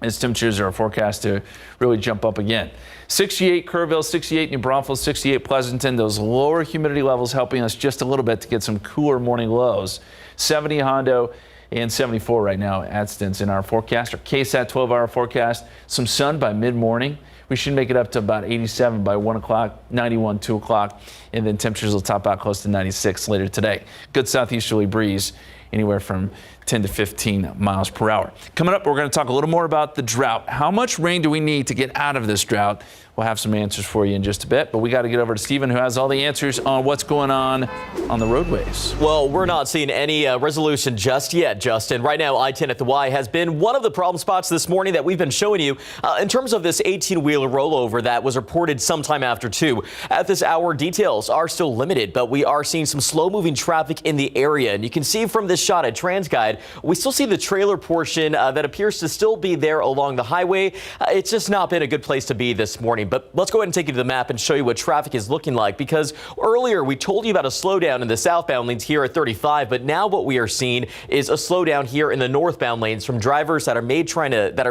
As temperatures are forecast to really jump up again. 68 Kerrville, 68 New Braunfels, 68 Pleasanton. Those lower humidity levels helping us just a little bit to get some cooler morning lows. 70 Hondo and 74 right now at Stinson in our forecast. Our KSAT 12-hour forecast. Some sun by mid-morning. We should make it up to about 87 by 1 o'clock, 91, 2 o'clock, and then temperatures will top out close to 96 later today. Good southeasterly breeze, anywhere from 10 to 15 miles per hour. Coming up, we're going to talk a little more about the drought. How much rain do we need to get out of this drought? We'll have some answers for you in just a bit, but we got to get over to Stephen, who has all the answers on what's going on the roadways. Well, we're not seeing any resolution just yet, Justin. Right now, I-10 at the Y has been one of the problem spots this morning that we've been showing you in terms of this 18-wheeler rollover that was reported sometime after 2. At this hour, details are still limited, but we are seeing some slow-moving traffic in the area. And you can see from this shot at TransGuide, we still see the trailer portion that appears to still be there along the highway. It's just not been a good place to be this morning. But let's go ahead and take you to the map and show you what traffic is looking like, because earlier we told you about a slowdown in the southbound lanes here at 35, but now what we are seeing is a slowdown here in the northbound lanes from drivers that are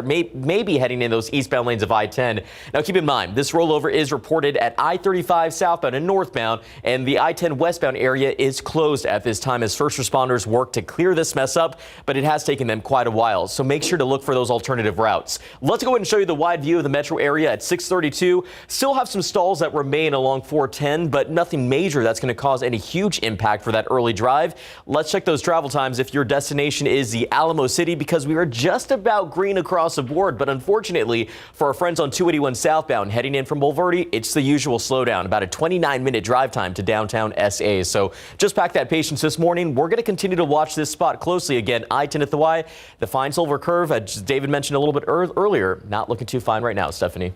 maybe heading in those eastbound lanes of I-10. Now keep in mind, this rollover is reported at I-35 southbound and northbound, and the I-10 westbound area is closed at this time as first responders work to clear this mess up, but it has taken them quite a while, so make sure to look for those alternative routes. Let's go ahead and show you the wide view of the metro area at 632. Still have some stalls that remain along 410, but nothing major that's going to cause any huge impact for that early drive. Let's check those travel times if your destination is the Alamo City, because we are just about green across the board. But unfortunately, for our friends on 281 southbound heading in from Bulverde, it's the usual slowdown, about a 29-minute drive time to downtown SA. So just pack that patience this morning. We're going to continue to watch this spot closely. Again, I-10 at the Y, the fine silver curve, as David mentioned a little bit earlier, not looking too fine right now, Stephanie.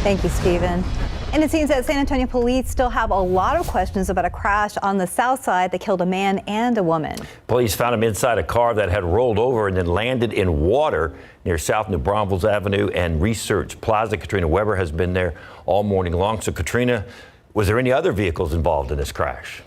Thank you, Stephen. And it seems that San Antonio police still have a lot of questions about a crash on the south side that killed a man and a woman. Police found him inside a car that had rolled over and then landed in water near South New Braunfels Avenue and Research Plaza. Katrina Weber has been there all morning long. So, Katrina, was there any other vehicles involved in this crash?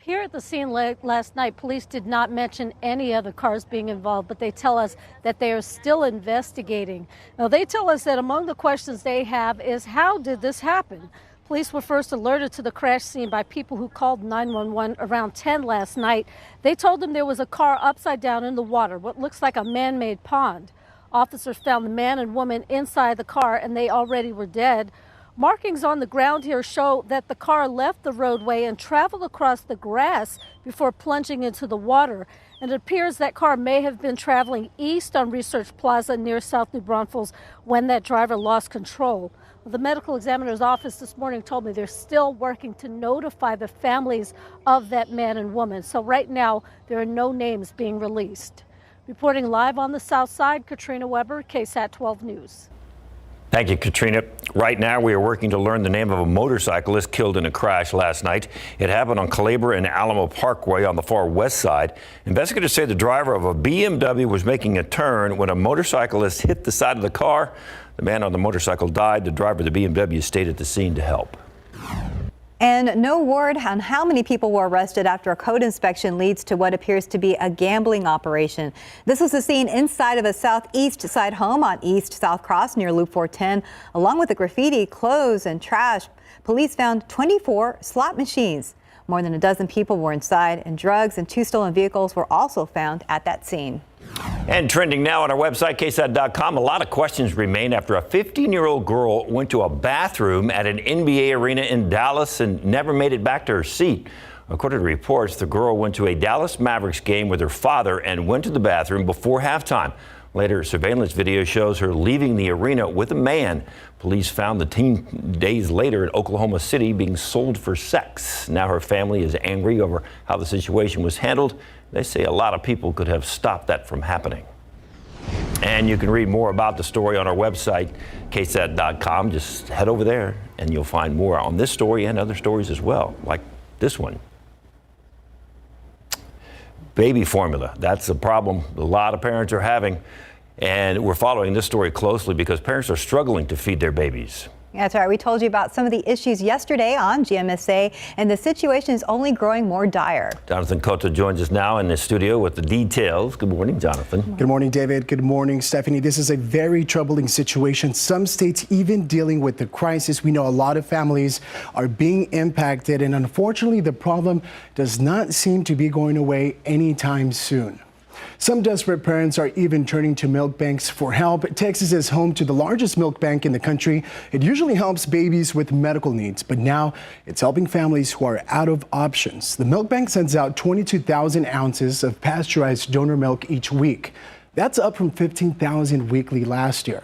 Here at the scene last night, police did not mention any other cars being involved, but they tell us that they are still investigating. Now, they tell us that among the questions they have is, how did this happen? Police were first alerted to the crash scene by people who called 911 around 10 last night. They told them there was a car upside down in the water, what looks like a man-made pond. Officers found the man and woman inside the car, and they already were dead. Markings on the ground here show that the car left the roadway and traveled across the grass before plunging into the water. And it appears that car may have been traveling east on Research Plaza near South New Braunfels when that driver lost control. The medical examiner's office this morning told me they're still working to notify the families of that man and woman. So right now, there are no names being released. Reporting live on the South Side, Katrina Weber, KSAT 12 News. Thank you, Katrina. Right now, we are working to learn the name of a motorcyclist killed in a crash last night. It happened on Calabar and Alamo Parkway on the far west side. Investigators say the driver of a BMW was making a turn when a motorcyclist hit the side of the car. The man on the motorcycle died. The driver of the BMW stayed at the scene to help. And no word on how many people were arrested after a code inspection leads to what appears to be a gambling operation. This was the scene inside of a southeast side home on East South Cross near Loop 410. Along with the graffiti, clothes, and trash, police found 24 slot machines. More than a dozen people were inside, and drugs and 2 stolen vehicles were also found at that scene. And trending now on our website, KSAT.com, a lot of questions remain after a 15-year-old girl went to a bathroom at an NBA arena in Dallas and never made it back to her seat. According to reports, the girl went to a Dallas Mavericks game with her father and went to the bathroom before halftime. Later, surveillance video shows her leaving the arena with a man. Police found the teen days later in Oklahoma City being sold for sex. Now her family is angry over how the situation was handled. They say a lot of people could have stopped that from happening. And you can read more about the story on our website, KSAT.com. Just head over there and you'll find more on this story and other stories as well, like this one. Baby formula, that's a problem a lot of parents are having. And we're following this story closely because parents are struggling to feed their babies. That's right. We told you about some of the issues yesterday on GMSA, and the situation is only growing more dire. Jonathan Cota joins us now in the studio with the details. Good morning, Jonathan. Good morning, David. Good morning, Stephanie. This is a very troubling situation. Some states even dealing with the crisis. We know a lot of families are being impacted, and unfortunately, the problem does not seem to be going away anytime soon. Some desperate parents are even turning to milk banks for help. Texas is home to the largest milk bank in the country. It usually helps babies with medical needs, but now it's helping families who are out of options. The milk bank sends out 22,000 ounces of pasteurized donor milk each week. That's up from 15,000 weekly last year.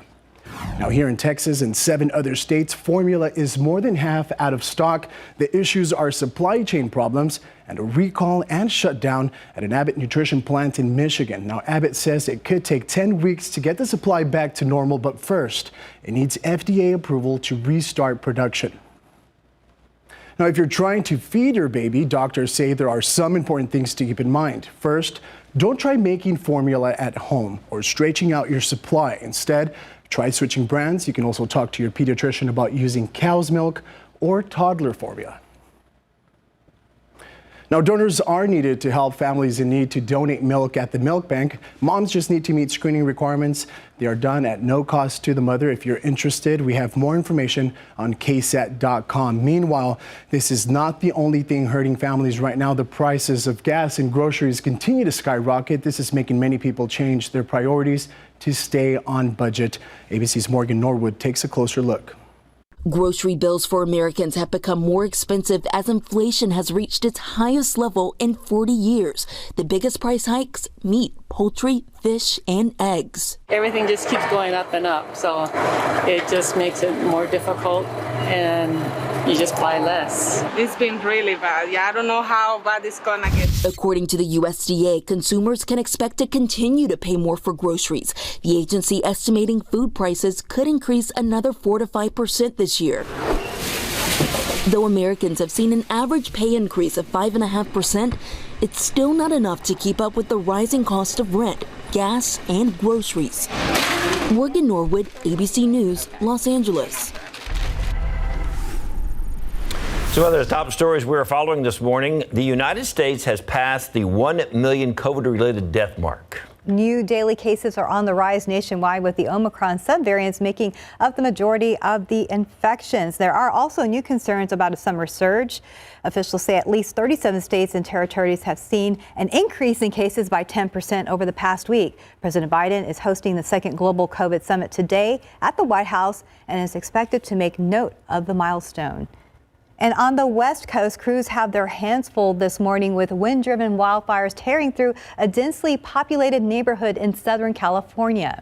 Now here in Texas and 7 other states, formula is more than half out of stock. The issues are supply chain problems and a recall and shutdown at an Abbott nutrition plant in Michigan. Now Abbott says it could take 10 weeks to get the supply back to normal, but first it needs FDA approval to restart production. Now, if you're trying to feed your baby, doctors say there are some important things to keep in mind. First, don't try making formula at home or stretching out your supply. Instead, try switching brands. You can also talk to your pediatrician about using cow's milk or toddler formula. Now, donors are needed to help families in need to donate milk at the milk bank. Moms just need to meet screening requirements. They are done at no cost to the mother. If you're interested, we have more information on KSAT.com. Meanwhile, this is not the only thing hurting families right now. The prices of gas and groceries continue to skyrocket. This is making many people change their priorities to stay on budget. ABC's Morgan Norwood takes a closer look. Grocery bills for Americans have become more expensive as inflation has reached its highest level in 40 years. The biggest price hikes: meat, poultry, fish, and eggs. Everything just keeps going up and up, so it just makes it more difficult, and you just buy less. It's been really bad. Yeah, I don't know how bad it's gonna get. According to the USDA, consumers can expect to continue to pay more for groceries. The agency estimating food prices could increase another 4 to 5% this year. Though Americans have seen an average pay increase of 5.5%, it's still not enough to keep up with the rising cost of rent, gas, and groceries. Morgan Norwood, ABC News, Los Angeles. Some other top stories we're following this morning. The United States has passed the 1 million COVID-related death mark. New daily cases are on the rise nationwide, with the Omicron subvariants making up the majority of the infections. There are also new concerns about a summer surge. Officials say at least 37 states and territories have seen an increase in cases by 10% over the past week. President Biden is hosting the second global COVID summit today at the White House and is expected to make note of the milestone. And on the West Coast, crews have their hands full this morning with wind-driven wildfires tearing through a densely populated neighborhood in Southern California.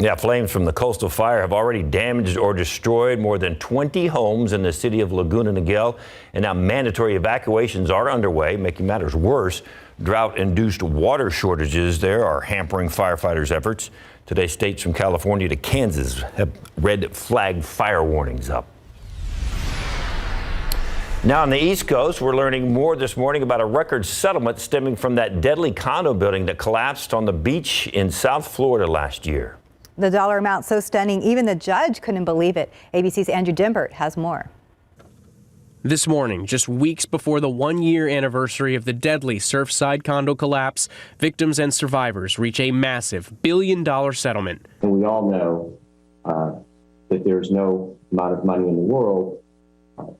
Yeah, flames from the coastal fire have already damaged or destroyed more than 20 homes in the city of Laguna Niguel, and now mandatory evacuations are underway, making matters worse. Drought-induced water shortages there are hampering firefighters' efforts. Today, states from California to Kansas have red flag fire warnings up. Now on the East Coast, we're learning more this morning about a record settlement stemming from that deadly condo building that collapsed on the beach in South Florida last year. The dollar amount so stunning, even the judge couldn't believe it. ABC's Andrew Dimbert has more. This morning, just weeks before the one-year anniversary of the deadly Surfside condo collapse, victims and survivors reach a massive billion-dollar settlement. And we all know that there's no amount of money in the world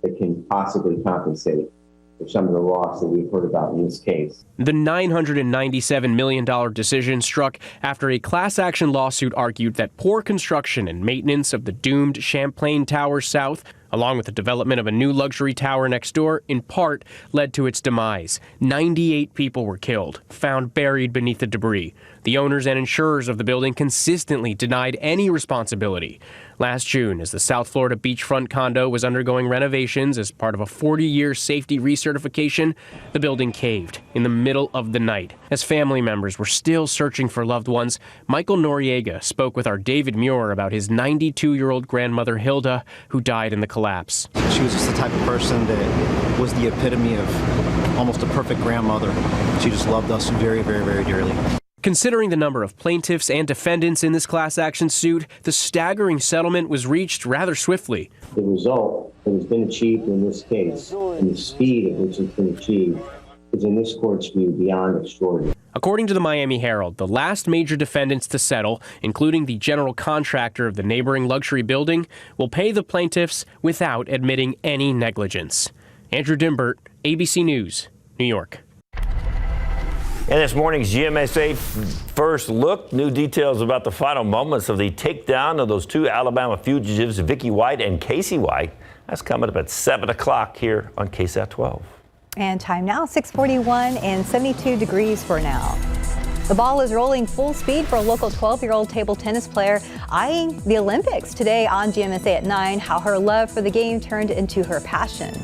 that can possibly compensate for some of the loss that we've heard about in this case. The $997 million decision struck after a class action lawsuit argued that poor construction and maintenance of the doomed Champlain Tower South, along with the development of a new luxury tower next door, in part led to its demise. 98 people were killed, found buried beneath the debris. The owners and insurers of the building consistently denied any responsibility. Last June, as the South Florida beachfront condo was undergoing renovations as part of a 40-year safety recertification, the building caved in the middle of the night. As family members were still searching for loved ones, Michael Noriega spoke with our David Muir about his 92-year-old grandmother, Hilda, who died in the collapse. She was just the type of person that was the epitome of almost a perfect grandmother. She just loved us very, very, very dearly. Considering the number of plaintiffs and defendants in this class action suit, the staggering settlement was reached rather swiftly. The result that has been achieved in this case and the speed at which it's been achieved is, in this court's view, beyond extraordinary. According to the Miami Herald, the last major defendants to settle, including the general contractor of the neighboring luxury building, will pay the plaintiffs without admitting any negligence. Andrew Dimbert, ABC News, New York. In this morning's GMSA First Look, new details about the final moments of the takedown of those two Alabama fugitives, Vicky White and Casey White. That's coming up at 7 o'clock here on KSAT 12. And time now, 6:41 and 72 degrees for now. The ball is rolling full speed for a local 12-year-old table tennis player eyeing the Olympics. Today on GMSA at 9, how her love for the game turned into her passion.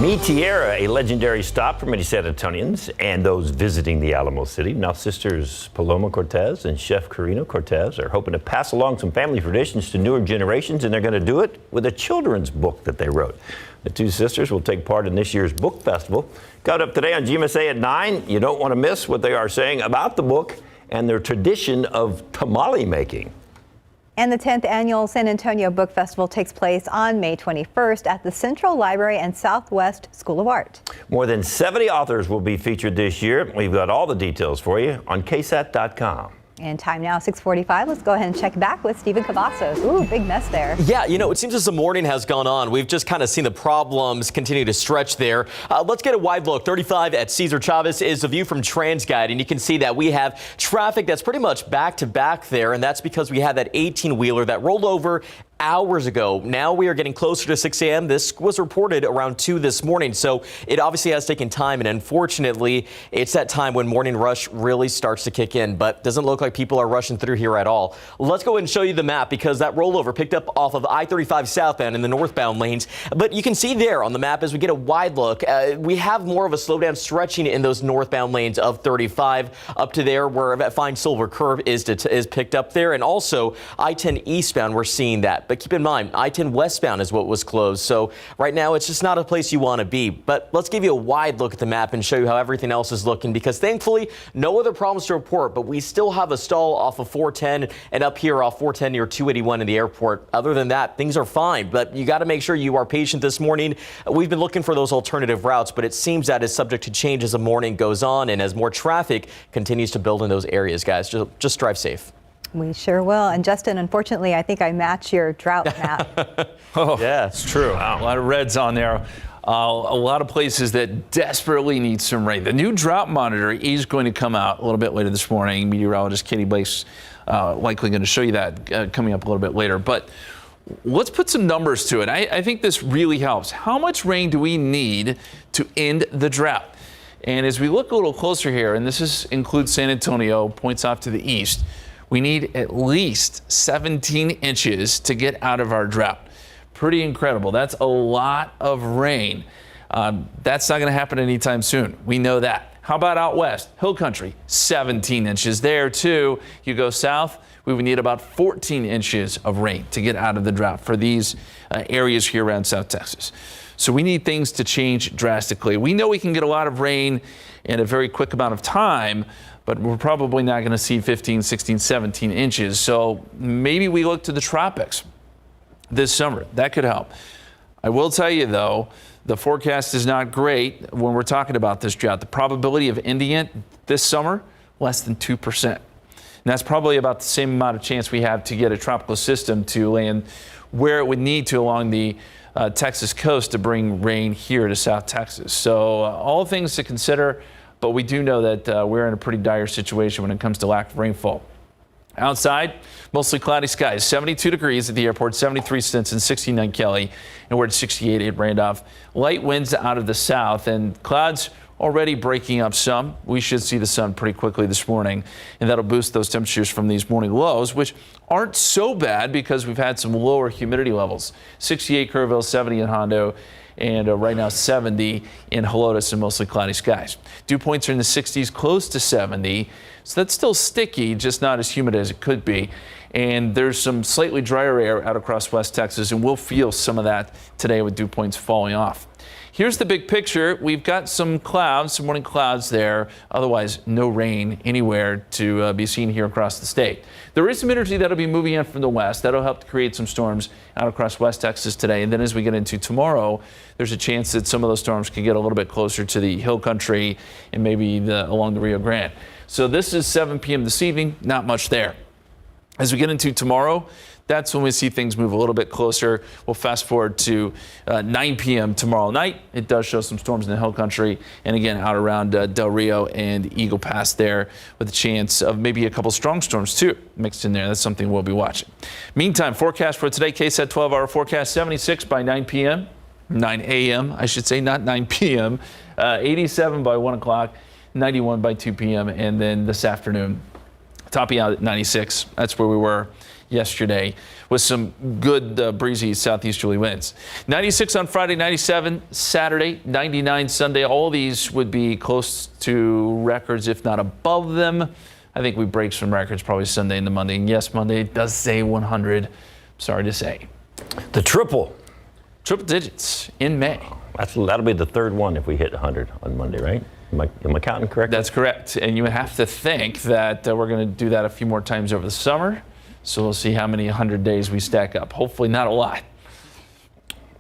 Meet Tierra, a legendary stop for many San Antonians and those visiting the Alamo City. Now sisters Paloma Cortez and Chef Carino Cortez are hoping to pass along some family traditions to newer generations, and they're going to do it with a children's book that they wrote. The two sisters will take part in this year's book festival. Coming up today on GMSA at 9, you don't want to miss what they are saying about the book and their tradition of tamale making. And the 10th annual San Antonio Book Festival takes place on May 21st at the Central Library and Southwest School of Art. More than 70 authors will be featured this year. We've got all the details for you on KSAT.com. And time now, 6:45. Let's go ahead and check back with Stephen Cavazos. Ooh, big mess there. Yeah, you know, it seems as the morning has gone on, we've just kind of seen the problems continue to stretch there. Let's get a wide look. 35 at Cesar Chavez is a view from TransGuide, and you can see that we have traffic that's pretty much back to back there, and that's because we had that 18-wheeler that rolled over hours ago. Now we are getting closer to 6 a.m. This was reported around 2 this morning, so it obviously has taken time, and unfortunately, it's that time when morning rush really starts to kick in, but doesn't look like people are rushing through here at all. Let's go ahead and show you the map, because that rollover picked up off of I-35 southbound in the northbound lanes, but you can see there on the map as we get a wide look, we have more of a slowdown stretching in those northbound lanes of 35 up to there where that fine silver curve is picked up there, and also I-10 eastbound we're seeing that. But keep in mind, I-10 westbound is what was closed. So right now, it's just not a place you want to be. But let's give you a wide look at the map and show you how everything else is looking, because thankfully, no other problems to report. But we still have a stall off of 410 and up here off 410 near 281 in the airport. Other than that, things are fine. But you got to make sure you are patient this morning. We've been looking for those alternative routes, but it seems that is subject to change as the morning goes on and as more traffic continues to build in those areas, guys. Just drive safe. We sure will. And Justin, unfortunately, I think I match your drought map. Oh, yeah, it's true. Wow. A lot of reds on there. A lot of places that desperately need some rain. The new drought monitor is going to come out a little bit later this morning. Meteorologist Katie Blake's likely going to show you that coming up a little bit later. But let's put some numbers to it. I think this really helps. How much rain do we need to end the drought. And as we look a little closer here, and this includes San Antonio, points off to the east, we need at least 17 inches to get out of our drought. Pretty incredible. That's a lot of rain. That's not going to happen anytime soon. We know that. How about out west? Hill country, 17 inches there too. You go south, we would need about 14 inches of rain to get out of the drought for these areas here around South Texas. So we need things to change drastically. We know we can get a lot of rain in a very quick amount of time, but we're probably not going to see 15, 16, 17 inches. So maybe we look to the tropics this summer. That could help. I will tell you, though, the forecast is not great when we're talking about this drought. The probability of ending it this summer, less than 2%. And that's probably about the same amount of chance we have to get a tropical system to land where it would need to along the Texas coast to bring rain here to South Texas. So all things to consider, but we do know that we're in a pretty dire situation when it comes to lack of rainfall. Outside, mostly cloudy skies, 72 degrees at the airport, 73 Stinson, 69 Kelly, and we're at 68 at Randolph. Light winds out of the south and clouds already breaking up some. We should see the sun pretty quickly this morning, and that'll boost those temperatures from these morning lows, which aren't so bad because we've had some lower humidity levels. 68 Kerrville, 70 in Hondo, and right now 70 in Helotes and mostly cloudy skies. Dew points are in the 60s, close to 70. So that's still sticky, just not as humid as it could be. And there's some slightly drier air out across West Texas, and we'll feel some of that today with dew points falling off. Here's the big picture. We've got some clouds, some morning clouds there. Otherwise, no rain anywhere to be seen here across the state. There is some energy that'll be moving in from the west. That'll help to create some storms out across West Texas today. And then as we get into tomorrow, there's a chance that some of those storms could get a little bit closer to the hill country and maybe along the Rio Grande. So this is 7 p.m. this evening, not much there. As we get into tomorrow, that's when we see things move a little bit closer. We'll fast forward to 9 p.m. tomorrow night. It does show some storms in the hill country, and again out around Del Rio and Eagle Pass there, with a chance of maybe a couple strong storms too mixed in there. That's something we'll be watching. Meantime, forecast for today, KSAT 12-hour forecast, 76 by 9 p.m. 9 a.m. I should say, not 9 p.m. 87 by 1 o'clock, 91 by 2 p.m. and then this afternoon, topping out at 96. That's where we were yesterday with some good breezy southeasterly winds. 96 on Friday, 97 Saturday, 99 Sunday. All these would be close to records, if not above them. I think we break some records probably Sunday into Monday. And yes, Monday does say 100. Sorry to say. The triple digits in May. That'll be the third one if we hit 100 on Monday, right? Am I counting correctly? That's correct. And you have to think that we're going to do that a few more times over the summer. So we'll see how many 100 days we stack up. Hopefully not a lot.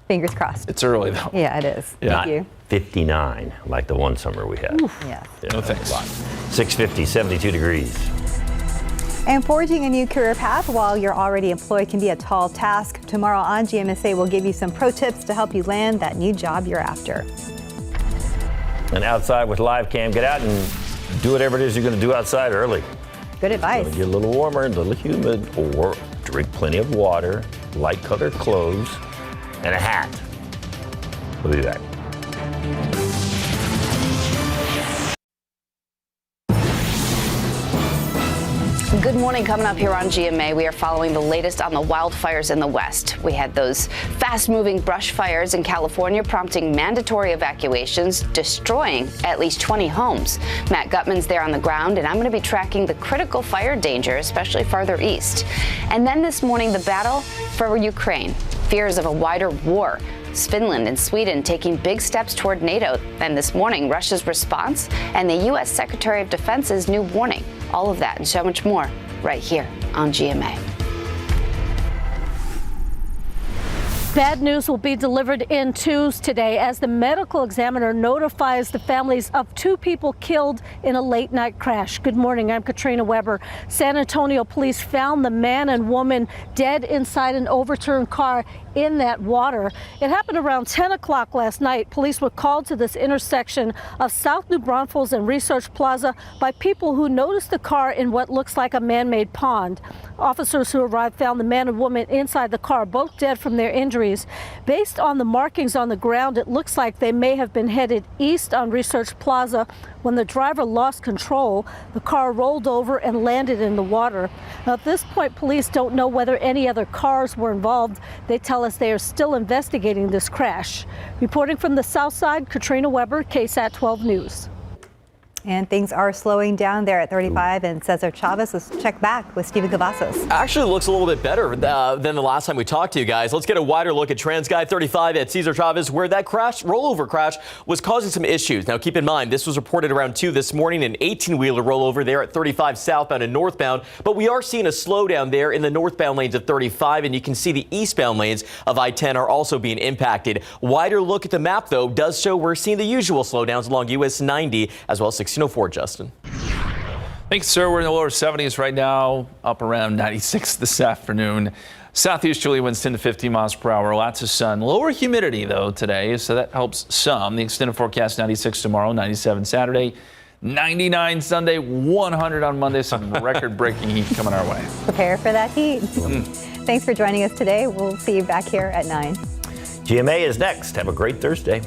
Fingers crossed. It's early, though. Yeah, it is. Yeah. Thank you. 59, like the one summer we had. Yes. Yeah, no thanks. 650, 72 degrees. And forging a new career path while you're already employed can be a tall task. Tomorrow on GMSA, we'll give you some pro tips to help you land that new job you're after. And outside with live cam, get out and do whatever it is you're going to do outside early. Good advice. Get a little warmer, a little humid, or drink plenty of water, light colored clothes, and a hat. We'll be back. Good morning. Coming up here on GMA, we are following the latest on the wildfires in the West. We had those fast-moving brush fires in California prompting mandatory evacuations, destroying at least 20 homes. Matt Gutman's there on the ground, and I'm going to be tracking the critical fire danger, especially farther east. And then this morning, the battle for Ukraine. Fears of a wider war. Finland and Sweden taking big steps toward NATO. And this morning, Russia's response and the U.S. Secretary of Defense's new warning. All of that and so much more right here on GMA. Bad news will be delivered in twos today as the medical examiner notifies the families of 2 people killed in a late night crash. Good morning, I'm Katrina Weber. San Antonio police found the man and woman dead inside an overturned car in that water. It happened around 10 o'clock last night. Police were called to this intersection of South New Braunfels and Research Plaza by people who noticed the car in what looks like a man-made pond. Officers who arrived found the man and woman inside the car, both dead from their injuries. injuries. Based on the markings on the ground, it looks like they may have been headed east on Research Plaza when the driver lost control. The car rolled over and landed in the water. Now, at this point, police don't know whether any other cars were involved. They tell us they are still investigating this crash. Reporting from the south side, Katrina Weber, KSAT 12 News. And things are slowing down there at 35, and Cesar Chavez. Let's check back with Steven Cavazos. Actually looks a little bit better than the last time we talked to you guys. Let's get a wider look at TransGuide 35 at Cesar Chavez, where that rollover crash was causing some issues. Now keep in mind, this was reported around 2 this morning, an 18-wheeler rollover there at 35 southbound and northbound. But we are seeing a slowdown there in the northbound lanes of 35, and you can see the eastbound lanes of I-10 are also being impacted. Wider look at the map, though, does show we're seeing the usual slowdowns along US 90 as well as 1604, Justin. Thanks, sir. We're in the lower 70s right now, up around 96 this afternoon. Southeasterly winds 10 to 15 miles per hour. Lots of sun. Lower humidity, though, today, so that helps some. The extended forecast, 96 tomorrow, 97 Saturday, 99 Sunday, 100 on Monday. Some record-breaking heat coming our way. Prepare for that heat. Thanks for joining us today. We'll see you back here at 9. GMA is next. Have a great Thursday.